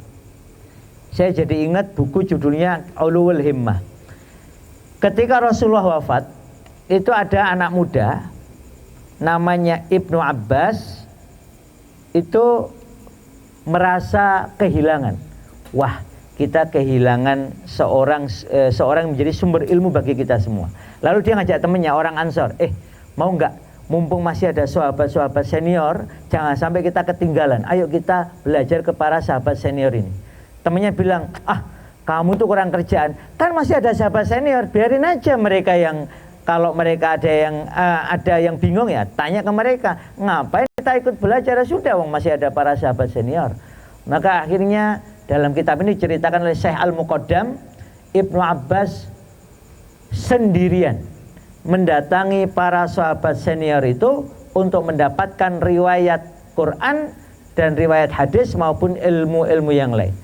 Saya jadi ingat buku judulnya Ulul Himmah. Ketika Rasulullah wafat, itu ada anak muda namanya Ibnu Abbas, itu merasa kehilangan. Wah, kita kehilangan seorang menjadi sumber ilmu bagi kita semua. Lalu dia ngajak temennya, orang Ansor, mau nggak, mumpung masih ada sahabat-sahabat senior, jangan sampai kita ketinggalan, ayo kita belajar ke para sahabat senior ini. Temennya bilang, kamu tuh kurang kerjaan, kan masih ada sahabat senior, biarin aja mereka yang, kalau mereka ada yang bingung ya tanya ke mereka, ngapain kita ikut belajar, sudah wong masih ada para sahabat senior. Maka akhirnya dalam kitab ini diceritakan oleh Syekh Al-Muqaddam, Ibnu Abbas sendirian mendatangi para sahabat senior itu untuk mendapatkan riwayat Quran dan riwayat hadis maupun ilmu-ilmu yang lain.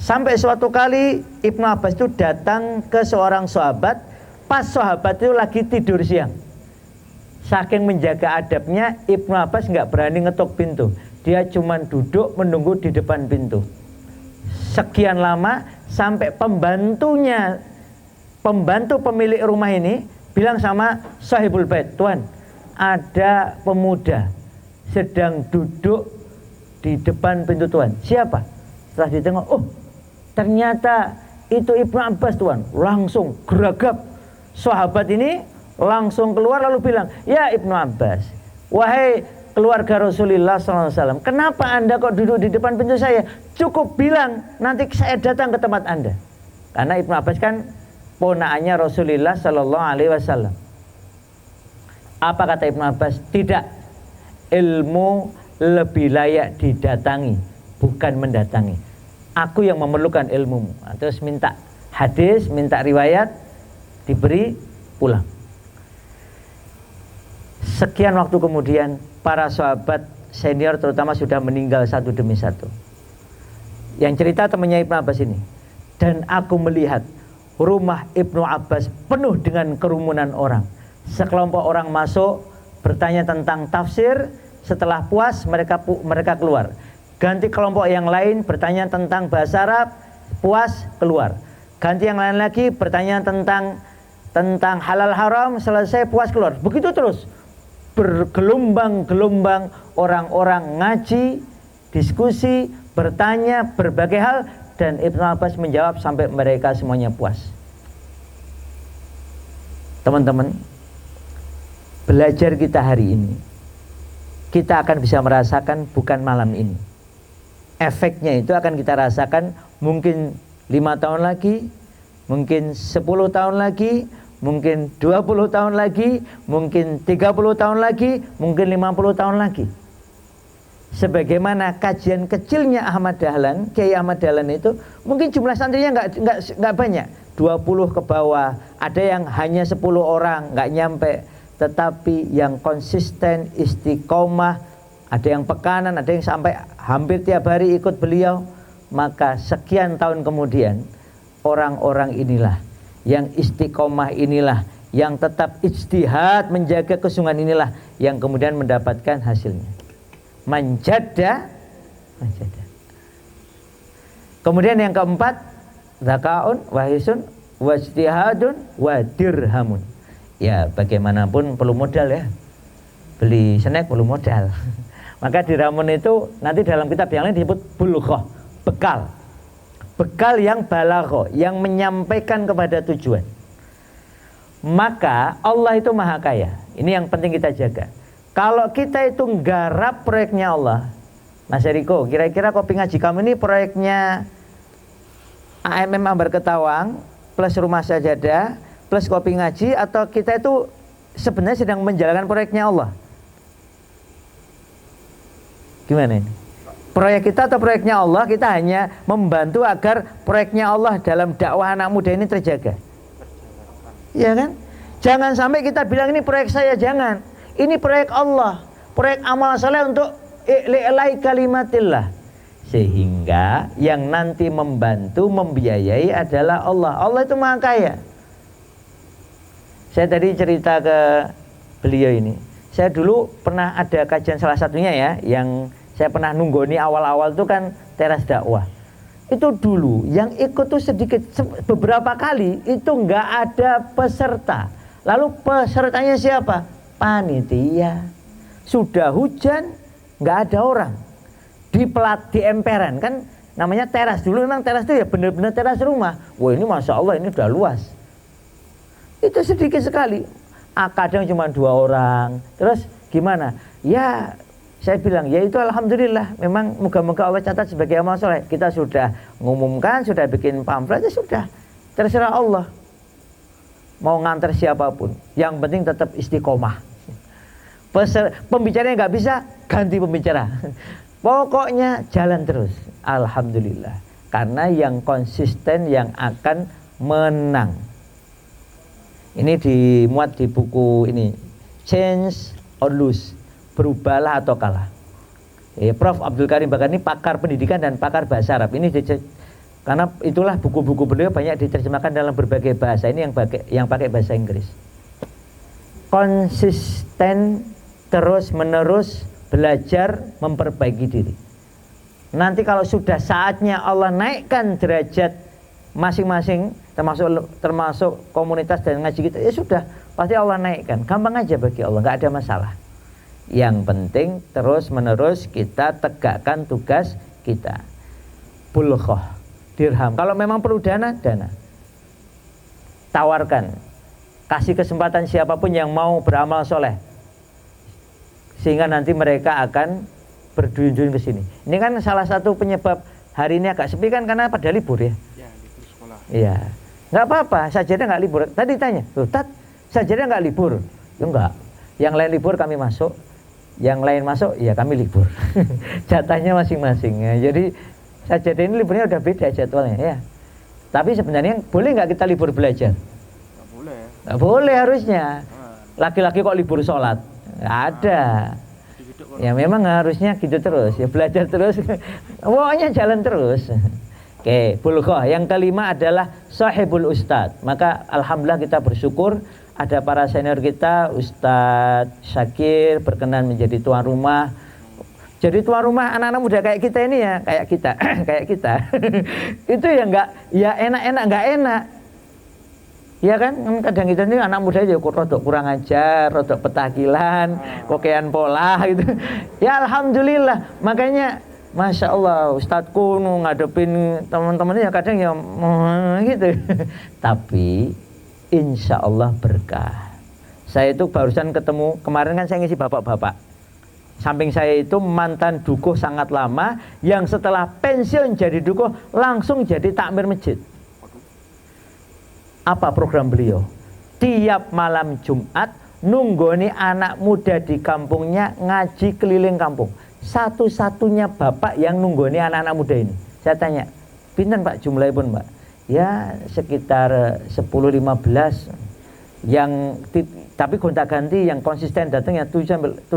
Sampai suatu kali Ibnu Abbas itu datang ke seorang sahabat, pas sahabat itu lagi tidur siang. Saking menjaga adabnya, Ibnu Abbas nggak berani ngetok pintu. Dia cuma duduk menunggu di depan pintu. Sekian lama sampai pembantu pemilik rumah ini bilang sama sahibul bait, Tuan, ada pemuda sedang duduk di depan pintu Tuan. Siapa? Setelah ditengok, ternyata itu Ibnu Abbas, Tuan. Langsung geragap. Sahabat ini langsung keluar lalu bilang, ya Ibnu Abbas, wahai keluarga Rasulullah SAW, kenapa Anda kok duduk di depan pintu saya? Cukup bilang, nanti saya datang ke tempat Anda. Karena Ibnu Abbas kan ponaannya Rasulullah Sallallahu Alaihi Wasallam. Apa kata Ibnu Abbas? Tidak, ilmu lebih layak didatangi, bukan mendatangi. Aku yang memerlukan ilmumu. Terus minta hadis, minta riwayat, diberi, pulang. Sekian waktu kemudian, para sahabat senior terutama sudah meninggal satu demi satu. Yang cerita temannya Ibnu Abbas ini. Dan aku melihat rumah Ibnu Abbas penuh dengan kerumunan orang. Sekelompok orang masuk bertanya tentang tafsir, setelah puas mereka keluar. Ganti kelompok yang lain bertanya tentang bahasa Arab, puas keluar. Ganti yang lain lagi bertanya tentang halal haram, selesai puas keluar. Begitu terus. Bergelombang-gelombang orang-orang ngaji, diskusi, bertanya berbagai hal, dan Ibnu Abbas menjawab sampai mereka semuanya puas. Teman-teman, belajar kita hari ini, kita akan bisa merasakan bukan malam ini. Efeknya itu akan kita rasakan mungkin 5 tahun lagi, mungkin 10 tahun lagi, mungkin 20 tahun lagi, mungkin 30 tahun lagi, mungkin 50 tahun lagi. Sebagaimana kajian kecilnya Ahmad Dahlan, Kiai Ahmad Dahlan itu mungkin jumlah santrinya nggak banyak, 20 ke bawah, ada yang hanya 10 orang, nggak nyampe, tetapi yang konsisten, istiqomah, ada yang pekanan, ada yang sampai hampir tiap hari ikut beliau. Maka sekian tahun kemudian, orang-orang inilah yang istiqomah, inilah yang tetap ijtihad menjaga kesungguhan, inilah yang kemudian mendapatkan hasilnya. Manjada. Kemudian yang keempat, zakaun wahisun wajtihadun wadirhamun. Ya bagaimanapun perlu modal ya. Beli snack perlu modal. Maka dirhamun itu nanti dalam kitab yang lain disebut bulghah, bekal. Bekal yang balagha, yang menyampaikan kepada tujuan. Maka Allah itu maha kaya. Ini yang penting kita jaga. Kalau kita itu nggarap proyeknya Allah, Mas Eriko, kira-kira Kopi Ngaji kamu ini proyeknya AMM Ambar Ketawang plus Rumah Sajadah plus Kopi Ngaji, atau kita itu sebenarnya sedang menjalankan proyeknya Allah? Gimana ini? Proyek kita atau proyeknya Allah? Kita hanya membantu agar proyeknya Allah dalam dakwah anak muda ini terjaga. Iya kan? Jangan sampai kita bilang ini proyek saya, jangan. Ini proyek Allah, proyek amal saleh untuk i'li'ai kalimatillah. Sehingga yang nanti membantu, membiayai adalah Allah. Allah itu maha kaya. Saya tadi cerita ke beliau ini. Saya dulu pernah ada kajian, salah satunya ya, yang saya pernah nunggoni awal-awal itu kan teras dakwah. Itu dulu yang ikut tuh sedikit, beberapa kali itu nggak ada peserta. Lalu pesertanya siapa? Panitia. Sudah hujan nggak ada orang. Di emperan kan namanya teras. Dulu memang teras itu ya benar-benar teras rumah. Wah ini masya Allah ini udah luas. Itu sedikit sekali. Kadang cuma 2 orang. Terus gimana? Ya saya bilang, ya itu alhamdulillah. Memang moga-moga Allah catat sebagai amal soleh. Kita sudah ngumumkan, sudah bikin pamflet, ya sudah. Terserah Allah. Mau nganter siapapun. Yang penting tetap istiqomah. Pembicaranya nggak bisa, ganti pembicara. Pokoknya jalan terus. Alhamdulillah. Karena yang konsisten yang akan menang. Ini dimuat di buku ini. Change or lose. Berubahlah atau kalah. Prof. Abdul Karim Bakar ini pakar pendidikan dan pakar bahasa Arab. Ini karena itulah buku-buku beliau banyak diterjemahkan dalam berbagai bahasa. Ini yang pakai bahasa Inggris. Konsisten, terus menerus belajar memperbaiki diri. Nanti kalau sudah saatnya Allah naikkan derajat masing-masing, termasuk komunitas dan ngaji kita, ya sudah pasti Allah naikkan. Gampang aja bagi Allah, nggak ada masalah. Yang penting terus menerus kita tegakkan tugas kita. Bulghah, dirham. Kalau memang perlu dana, dana. Tawarkan. Kasih kesempatan siapapun yang mau beramal soleh. Sehingga nanti mereka akan berduyun-duyun ke sini. Ini kan salah satu penyebab hari ini agak sepi kan karena pada libur ya. Ya, libur sekolah. Iya. Enggak apa-apa, sajadah enggak libur. Tadi tanya, "Loh, Tat, sajadah enggak libur?" Ya enggak. Yang lain libur kami masuk. Yang lain masuk, ya kami libur. Jatahnya masing-masing ya. Jadi sajadah ini liburnya udah beda jadwalnya ya. Tapi sebenarnya boleh nggak kita libur belajar? Nggak boleh. Nggak boleh harusnya. Laki-laki kok libur sholat? Nggak ada. Ya memang harusnya gitu terus. Ya belajar terus. Pokoknya jalan terus. Oke, bulghah. Yang kelima adalah sahibul ustad. Maka alhamdulillah kita bersyukur ada para senior kita, Ustadz Syakir berkenan menjadi tuan rumah. Jadi tuan rumah anak-anak muda kayak kita ini ya, kayak kita, kayak kita. Itu ya enggak, ya enak-enak enggak enak. Ya kan, kadang kita ini anak muda ya rodok kurang ajar, rodok petakilan, kokean pola gitu. Ya alhamdulillah, makanya Masya Allah, Ustadzku ngadepin teman-temannya kadang ya gitu. Tapi insya Allah berkah. Saya itu barusan ketemu, kemarin kan saya ngisi bapak-bapak. Samping saya itu mantan dukuh sangat lama, yang setelah pensiun jadi dukuh langsung jadi takmir masjid. Apa program beliau? Tiap malam Jumat nunggoni anak muda di kampungnya ngaji keliling kampung. Satu-satunya bapak yang nunggoni anak-anak muda ini. Saya tanya, pinten Pak jumlahnya pun Pak? Ya sekitar 10-15. Tapi gonta-ganti yang konsisten datangnya 7-8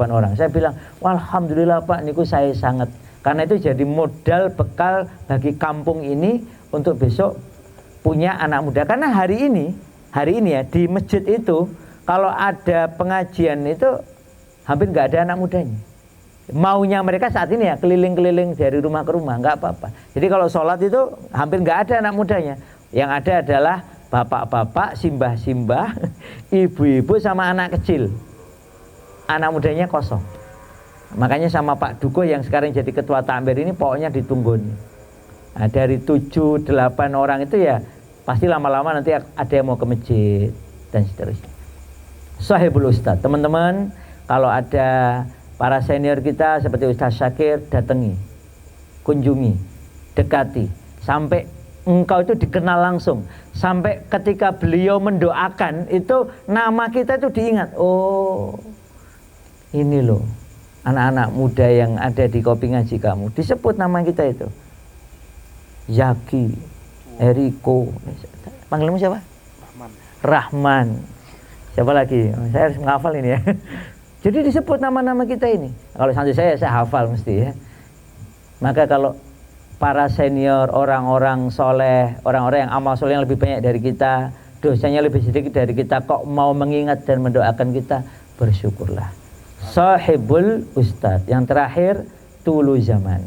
orang. Saya bilang, alhamdulillah Pak, niku saya sangat. Karena itu jadi modal bekal bagi kampung ini untuk besok punya anak muda. Karena hari ini ya di masjid itu kalau ada pengajian itu hampir nggak ada anak mudanya. Maunya mereka saat ini ya keliling-keliling dari rumah ke rumah, nggak apa-apa. Jadi kalau sholat itu hampir nggak ada anak mudanya. Yang ada adalah bapak-bapak, simbah-simbah, ibu-ibu sama anak kecil. Anak mudanya kosong. Makanya sama Pak Dukuh yang sekarang jadi ketua takmir ini pokoknya ditunggu. Nah, dari 7-8 orang itu ya pasti lama-lama nanti ada yang mau ke masjid dan seterusnya. Sahibul Ustadz, teman-teman, kalau ada para senior kita seperti Ustadz Syakir, datangi, kunjungi, dekati, sampai engkau itu dikenal langsung, sampai ketika beliau mendoakan itu nama kita itu diingat. Oh, ini loh anak-anak muda yang ada di Kopi Ngaji kamu, disebut nama kita itu. Zaki, Eriko, panggilmu siapa? Rahman. Siapa lagi? Saya harus menghafal ini ya. Jadi disebut nama-nama kita ini. Kalau santri saya hafal mesti ya. Maka kalau para senior, orang-orang soleh, orang-orang yang amal soleh yang lebih banyak dari kita, dosanya lebih sedikit dari kita, kok mau mengingat dan mendoakan kita, bersyukurlah. Sahibul Ustadz. Yang terakhir, tulu zaman.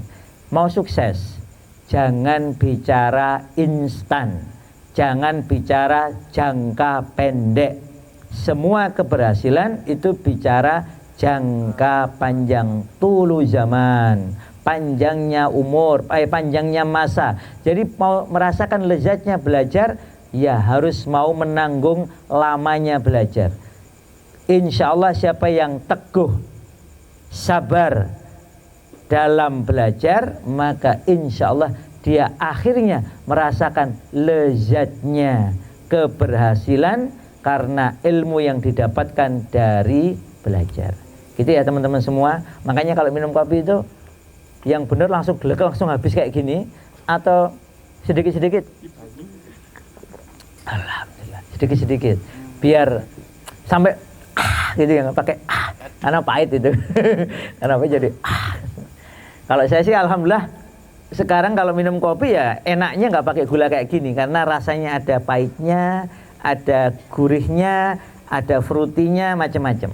Mau sukses, jangan bicara instan, jangan bicara jangka pendek. Semua keberhasilan itu bicara jangka panjang, tulu zaman, panjangnya umur, panjangnya masa. Jadi mau merasakan lezatnya belajar, ya harus mau menanggung lamanya belajar. Insya Allah siapa yang teguh, sabar dalam belajar, maka insya Allah dia akhirnya merasakan lezatnya keberhasilan karena ilmu yang didapatkan dari belajar. Gitu ya teman-teman semua. Makanya kalau minum kopi itu yang benar langsung gelek, langsung habis kayak gini, atau sedikit-sedikit. Alhamdulillah, sedikit-sedikit biar sampai gitu ya, nggak pakai karena pahit itu. Karena apa jadi Kalau saya sih alhamdulillah sekarang kalau minum kopi ya enaknya nggak pakai gula kayak gini, karena rasanya ada pahitnya, ada gurihnya, ada frutinya, macam-macam.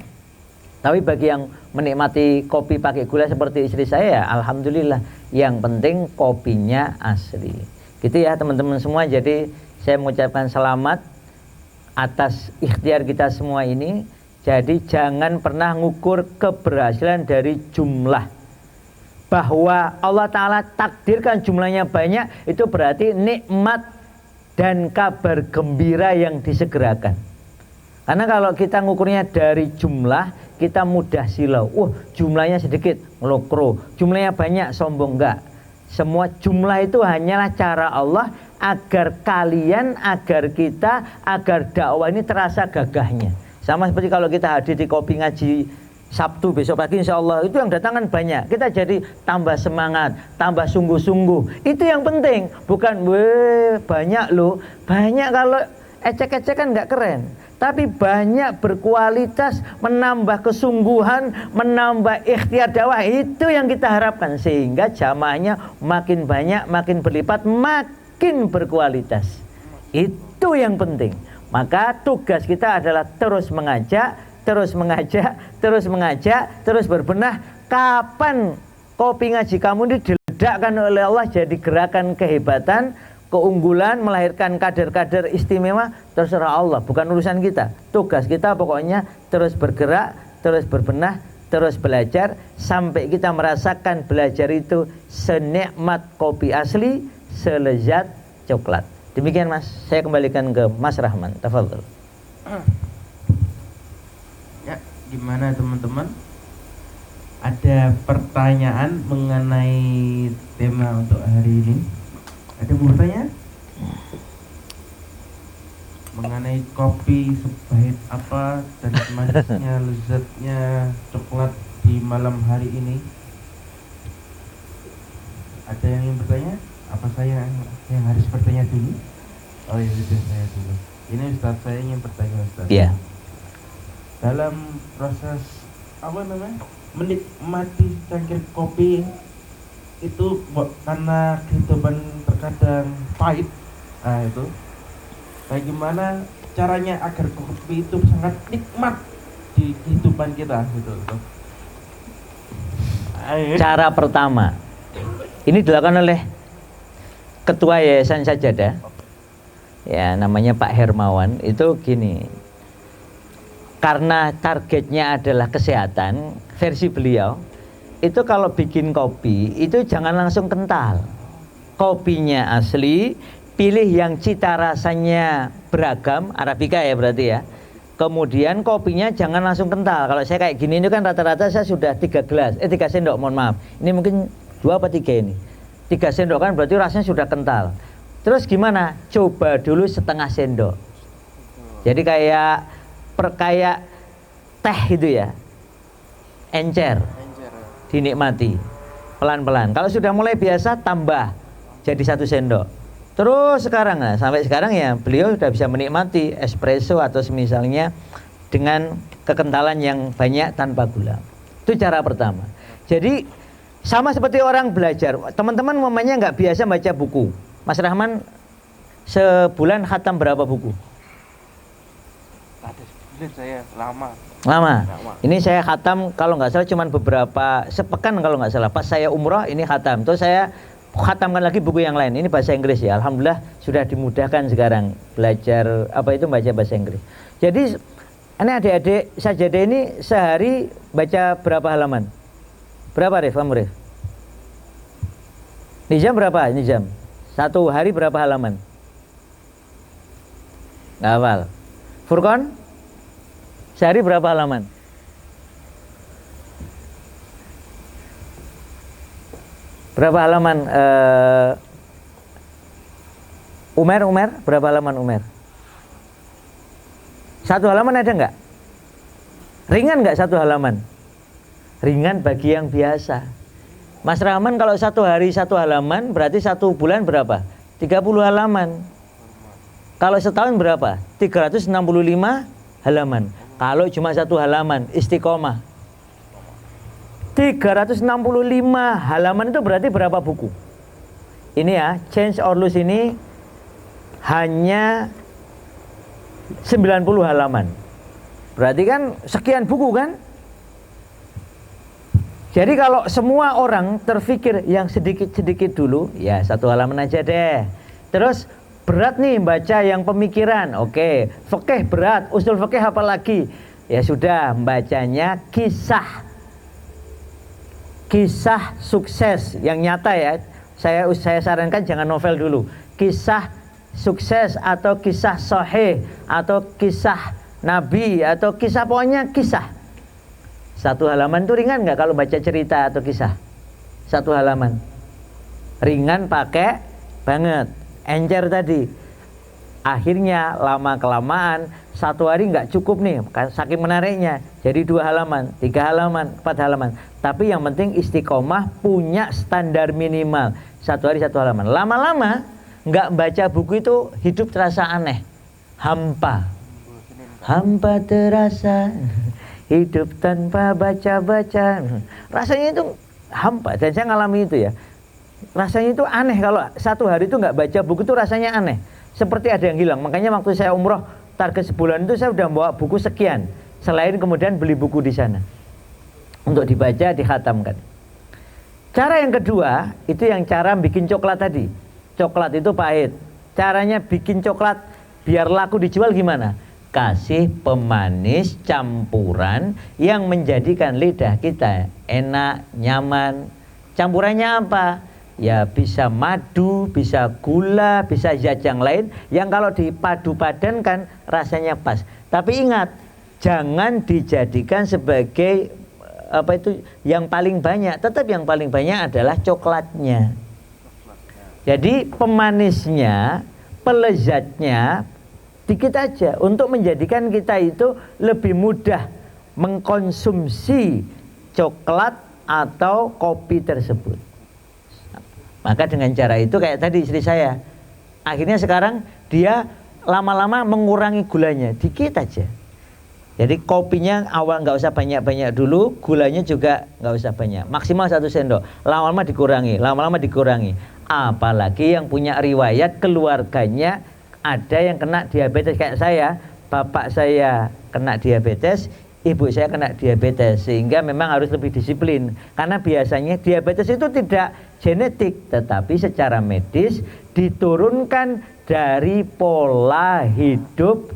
Tapi bagi yang menikmati kopi pakai gula seperti istri saya ya alhamdulillah, yang penting kopinya asli. Gitu ya teman-teman semua. Jadi saya mengucapkan selamat atas ikhtiar kita semua ini. Jadi jangan pernah ngukur keberhasilan dari jumlah. Bahwa Allah Ta'ala takdirkan jumlahnya banyak, itu berarti nikmat dan kabar gembira yang disegerakan. Karena kalau kita ngukurnya dari jumlah, kita mudah silau. Jumlahnya sedikit, ngelokro. Jumlahnya banyak, sombong. Enggak. Semua jumlah itu hanyalah cara Allah agar kalian, agar kita, agar dakwah ini terasa gagahnya. Sama seperti kalau kita hadir di Kopi Ngaji Sabtu besok pagi insya Allah, itu yang datang kan banyak. Kita jadi tambah semangat, tambah sungguh-sungguh. Itu yang penting. Bukan banyak loh. Banyak kalau ecek-ecek kan nggak keren. Tapi banyak berkualitas, menambah kesungguhan, menambah ikhtiar dakwah. Itu yang kita harapkan. Sehingga jamaahnya makin banyak, makin berlipat, makin berkualitas. Itu yang penting. Maka tugas kita adalah terus mengajak, terus mengajak, terus mengajak, terus berbenah. Kapan kopi ngaji kamu ini diledakkan oleh Allah jadi gerakan kehebatan, keunggulan, melahirkan kader-kader istimewa, terserah Allah, bukan urusan kita. Tugas kita pokoknya terus bergerak, terus berbenah, terus belajar sampai kita merasakan belajar itu senikmat kopi asli, selezat coklat. Demikian Mas, saya kembalikan ke Mas Rahman. Tafadhol. Ya, gimana teman-teman? Ada pertanyaan mengenai tema untuk hari ini? Ada yang mau bertanya? Mengenai kopi sebaik apa dan manisnya, lezatnya coklat di malam hari ini? Ada yang ingin bertanya? Apa saya yang harus bertanya dulu? Oh iya, sudah saya dulu. Ini Ustaz, saya ingin bertanya Ustaz. Iya. Dalam proses menikmati cangkir kopi itu karena kehidupan terkadang pahit, nah itu bagaimana caranya agar kopi itu sangat nikmat di kehidupan kita gitu. Cara pertama, ini dilakukan oleh Ketua Yayasan Sajadah, ya namanya Pak Hermawan. Itu gini, karena targetnya adalah kesehatan, versi beliau itu kalau bikin kopi itu jangan langsung kental. Kopinya asli, pilih yang cita rasanya beragam, Arabica ya berarti ya. Kemudian kopinya jangan langsung kental. Kalau saya kayak gini ini kan rata-rata saya sudah 3 sendok, mohon maaf. Ini mungkin 2 apa 3 ini. 3 sendok kan berarti rasanya sudah kental. Terus gimana? Coba dulu setengah sendok. Jadi kayak teh gitu ya. Encer. Dinikmati pelan-pelan. Kalau sudah mulai biasa tambah jadi 1 sendok. Terus sekarang sampai sekarang ya beliau sudah bisa menikmati espresso atau semisalnya dengan kekentalan yang banyak tanpa gula. Itu cara pertama. Jadi sama seperti orang belajar. Teman-teman mamanya nggak biasa baca buku. Mas Rahman sebulan khatam berapa buku? Ada sebulan saya lama. Ini saya khatam kalau nggak salah cuman beberapa sepekan kalau nggak salah. Pas saya umroh ini khatam. Terus saya khatamkan lagi buku yang lain. Ini bahasa Inggris ya. Alhamdulillah sudah dimudahkan sekarang belajar baca bahasa Inggris. Jadi ini adik-adik Sajadah ini sehari baca berapa halaman? Berapa Rif? Kamu Rif? Nizam berapa? Nizam? 1 hari berapa halaman? Nggak hafal. Furqan? Sehari berapa halaman? Berapa halaman? Umer? Berapa halaman Umer? 1 halaman ada nggak? Ringan nggak 1 halaman? Ringan bagi yang biasa. Mas Rahman kalau 1 hari 1 halaman berarti 1 bulan berapa? 30 halaman. Kalau setahun berapa? 365 halaman. Kalau cuma 1 halaman istiqomah 365 halaman itu berarti berapa buku? Ini ya, Change or Lose ini hanya 90 halaman. Berarti kan sekian buku kan? Jadi kalau semua orang terfikir yang sedikit-sedikit dulu, ya 1 halaman aja deh. Terus berat nih baca yang pemikiran, oke. Fikih berat, usul fikih apa lagi? Ya sudah, bacanya kisah sukses yang nyata ya. Saya sarankan jangan novel dulu. Kisah sukses atau kisah sahih atau kisah nabi atau kisah, pokoknya kisah. 1 halaman itu ringan nggak kalau baca cerita atau kisah? 1 halaman ringan, pakai banget, encer tadi. Akhirnya lama kelamaan 1 hari nggak cukup nih, saking menariknya. Jadi 2 halaman, 3 halaman, 4 halaman. Tapi yang penting istiqomah, punya standar minimal 1 hari 1 halaman. Lama-lama nggak baca buku itu hidup terasa aneh, hampa terasa. Hidup tanpa baca-baca, rasanya itu hampa. Dan saya ngalami itu ya. Rasanya itu aneh kalau 1 hari itu nggak baca buku itu rasanya aneh. Seperti ada yang hilang. Makanya waktu saya umroh target sebulan itu saya udah bawa buku sekian, selain kemudian beli buku di sana untuk dibaca, dikhatamkan. Cara yang kedua itu yang cara bikin coklat tadi. Coklat itu pahit. Caranya bikin coklat biar laku dijual gimana? Kasih pemanis campuran yang menjadikan lidah kita enak, nyaman. Campurannya apa? Ya bisa madu, bisa gula, bisa zat yang lain yang kalau dipadu padankan rasanya pas. Tapi ingat, jangan dijadikan sebagai apa itu yang paling banyak. Tetap yang paling banyak adalah coklatnya. Jadi pemanisnya, pelezatnya dikit aja untuk menjadikan kita itu lebih mudah mengkonsumsi coklat atau kopi tersebut. Maka dengan cara itu kayak tadi istri saya, akhirnya sekarang dia lama-lama mengurangi gulanya dikit aja. Jadi kopinya awal nggak usah banyak-banyak dulu, gulanya juga nggak usah banyak, maksimal 1 sendok. Lama-lama dikurangi. Apalagi yang punya riwayat keluarganya ada yang kena diabetes kayak saya, bapak saya kena diabetes, ibu saya kena diabetes, sehingga memang harus lebih disiplin. Karena biasanya diabetes itu tidak genetik, tetapi secara medis diturunkan dari pola hidup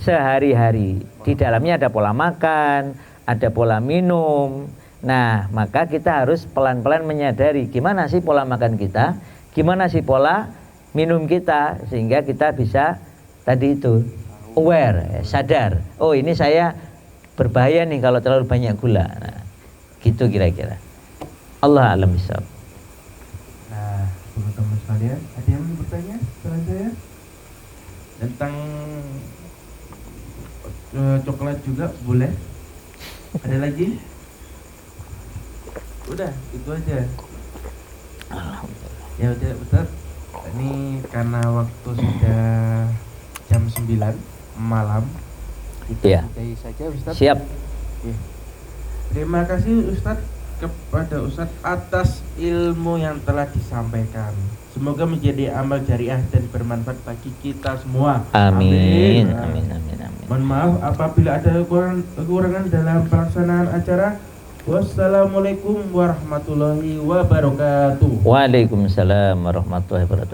sehari-hari. Di dalamnya ada pola makan, ada pola minum. Nah, maka kita harus pelan-pelan menyadari gimana sih pola makan kita, gimana sih pola minum kita, sehingga kita bisa tadi itu aware, sadar. Oh, ini saya berbahaya nih kalau terlalu banyak gula. Nah, gitu kira-kira. Allah a'lam bishawab. Nah, teman-teman sekalian, ada yang mau bertanya kepada saya tentang coklat juga boleh? Ada lagi? Udah, itu aja. Ya udah, Ustaz. Ini karena waktu sudah jam 9 malam. Kita Iya. sudahi saja, Ustaz. Siap. Ya. Terima kasih Ustadz kepada Ustadz atas ilmu yang telah disampaikan. Semoga menjadi amal jariah dan bermanfaat bagi kita semua. Amin. Amin. Amin. Amin. Amin. Mohon maaf apabila ada kekurangan dalam pelaksanaan acara. Wassalamualaikum warahmatullahi wabarakatuh. Waalaikumsalam warahmatullahi wabarakatuh.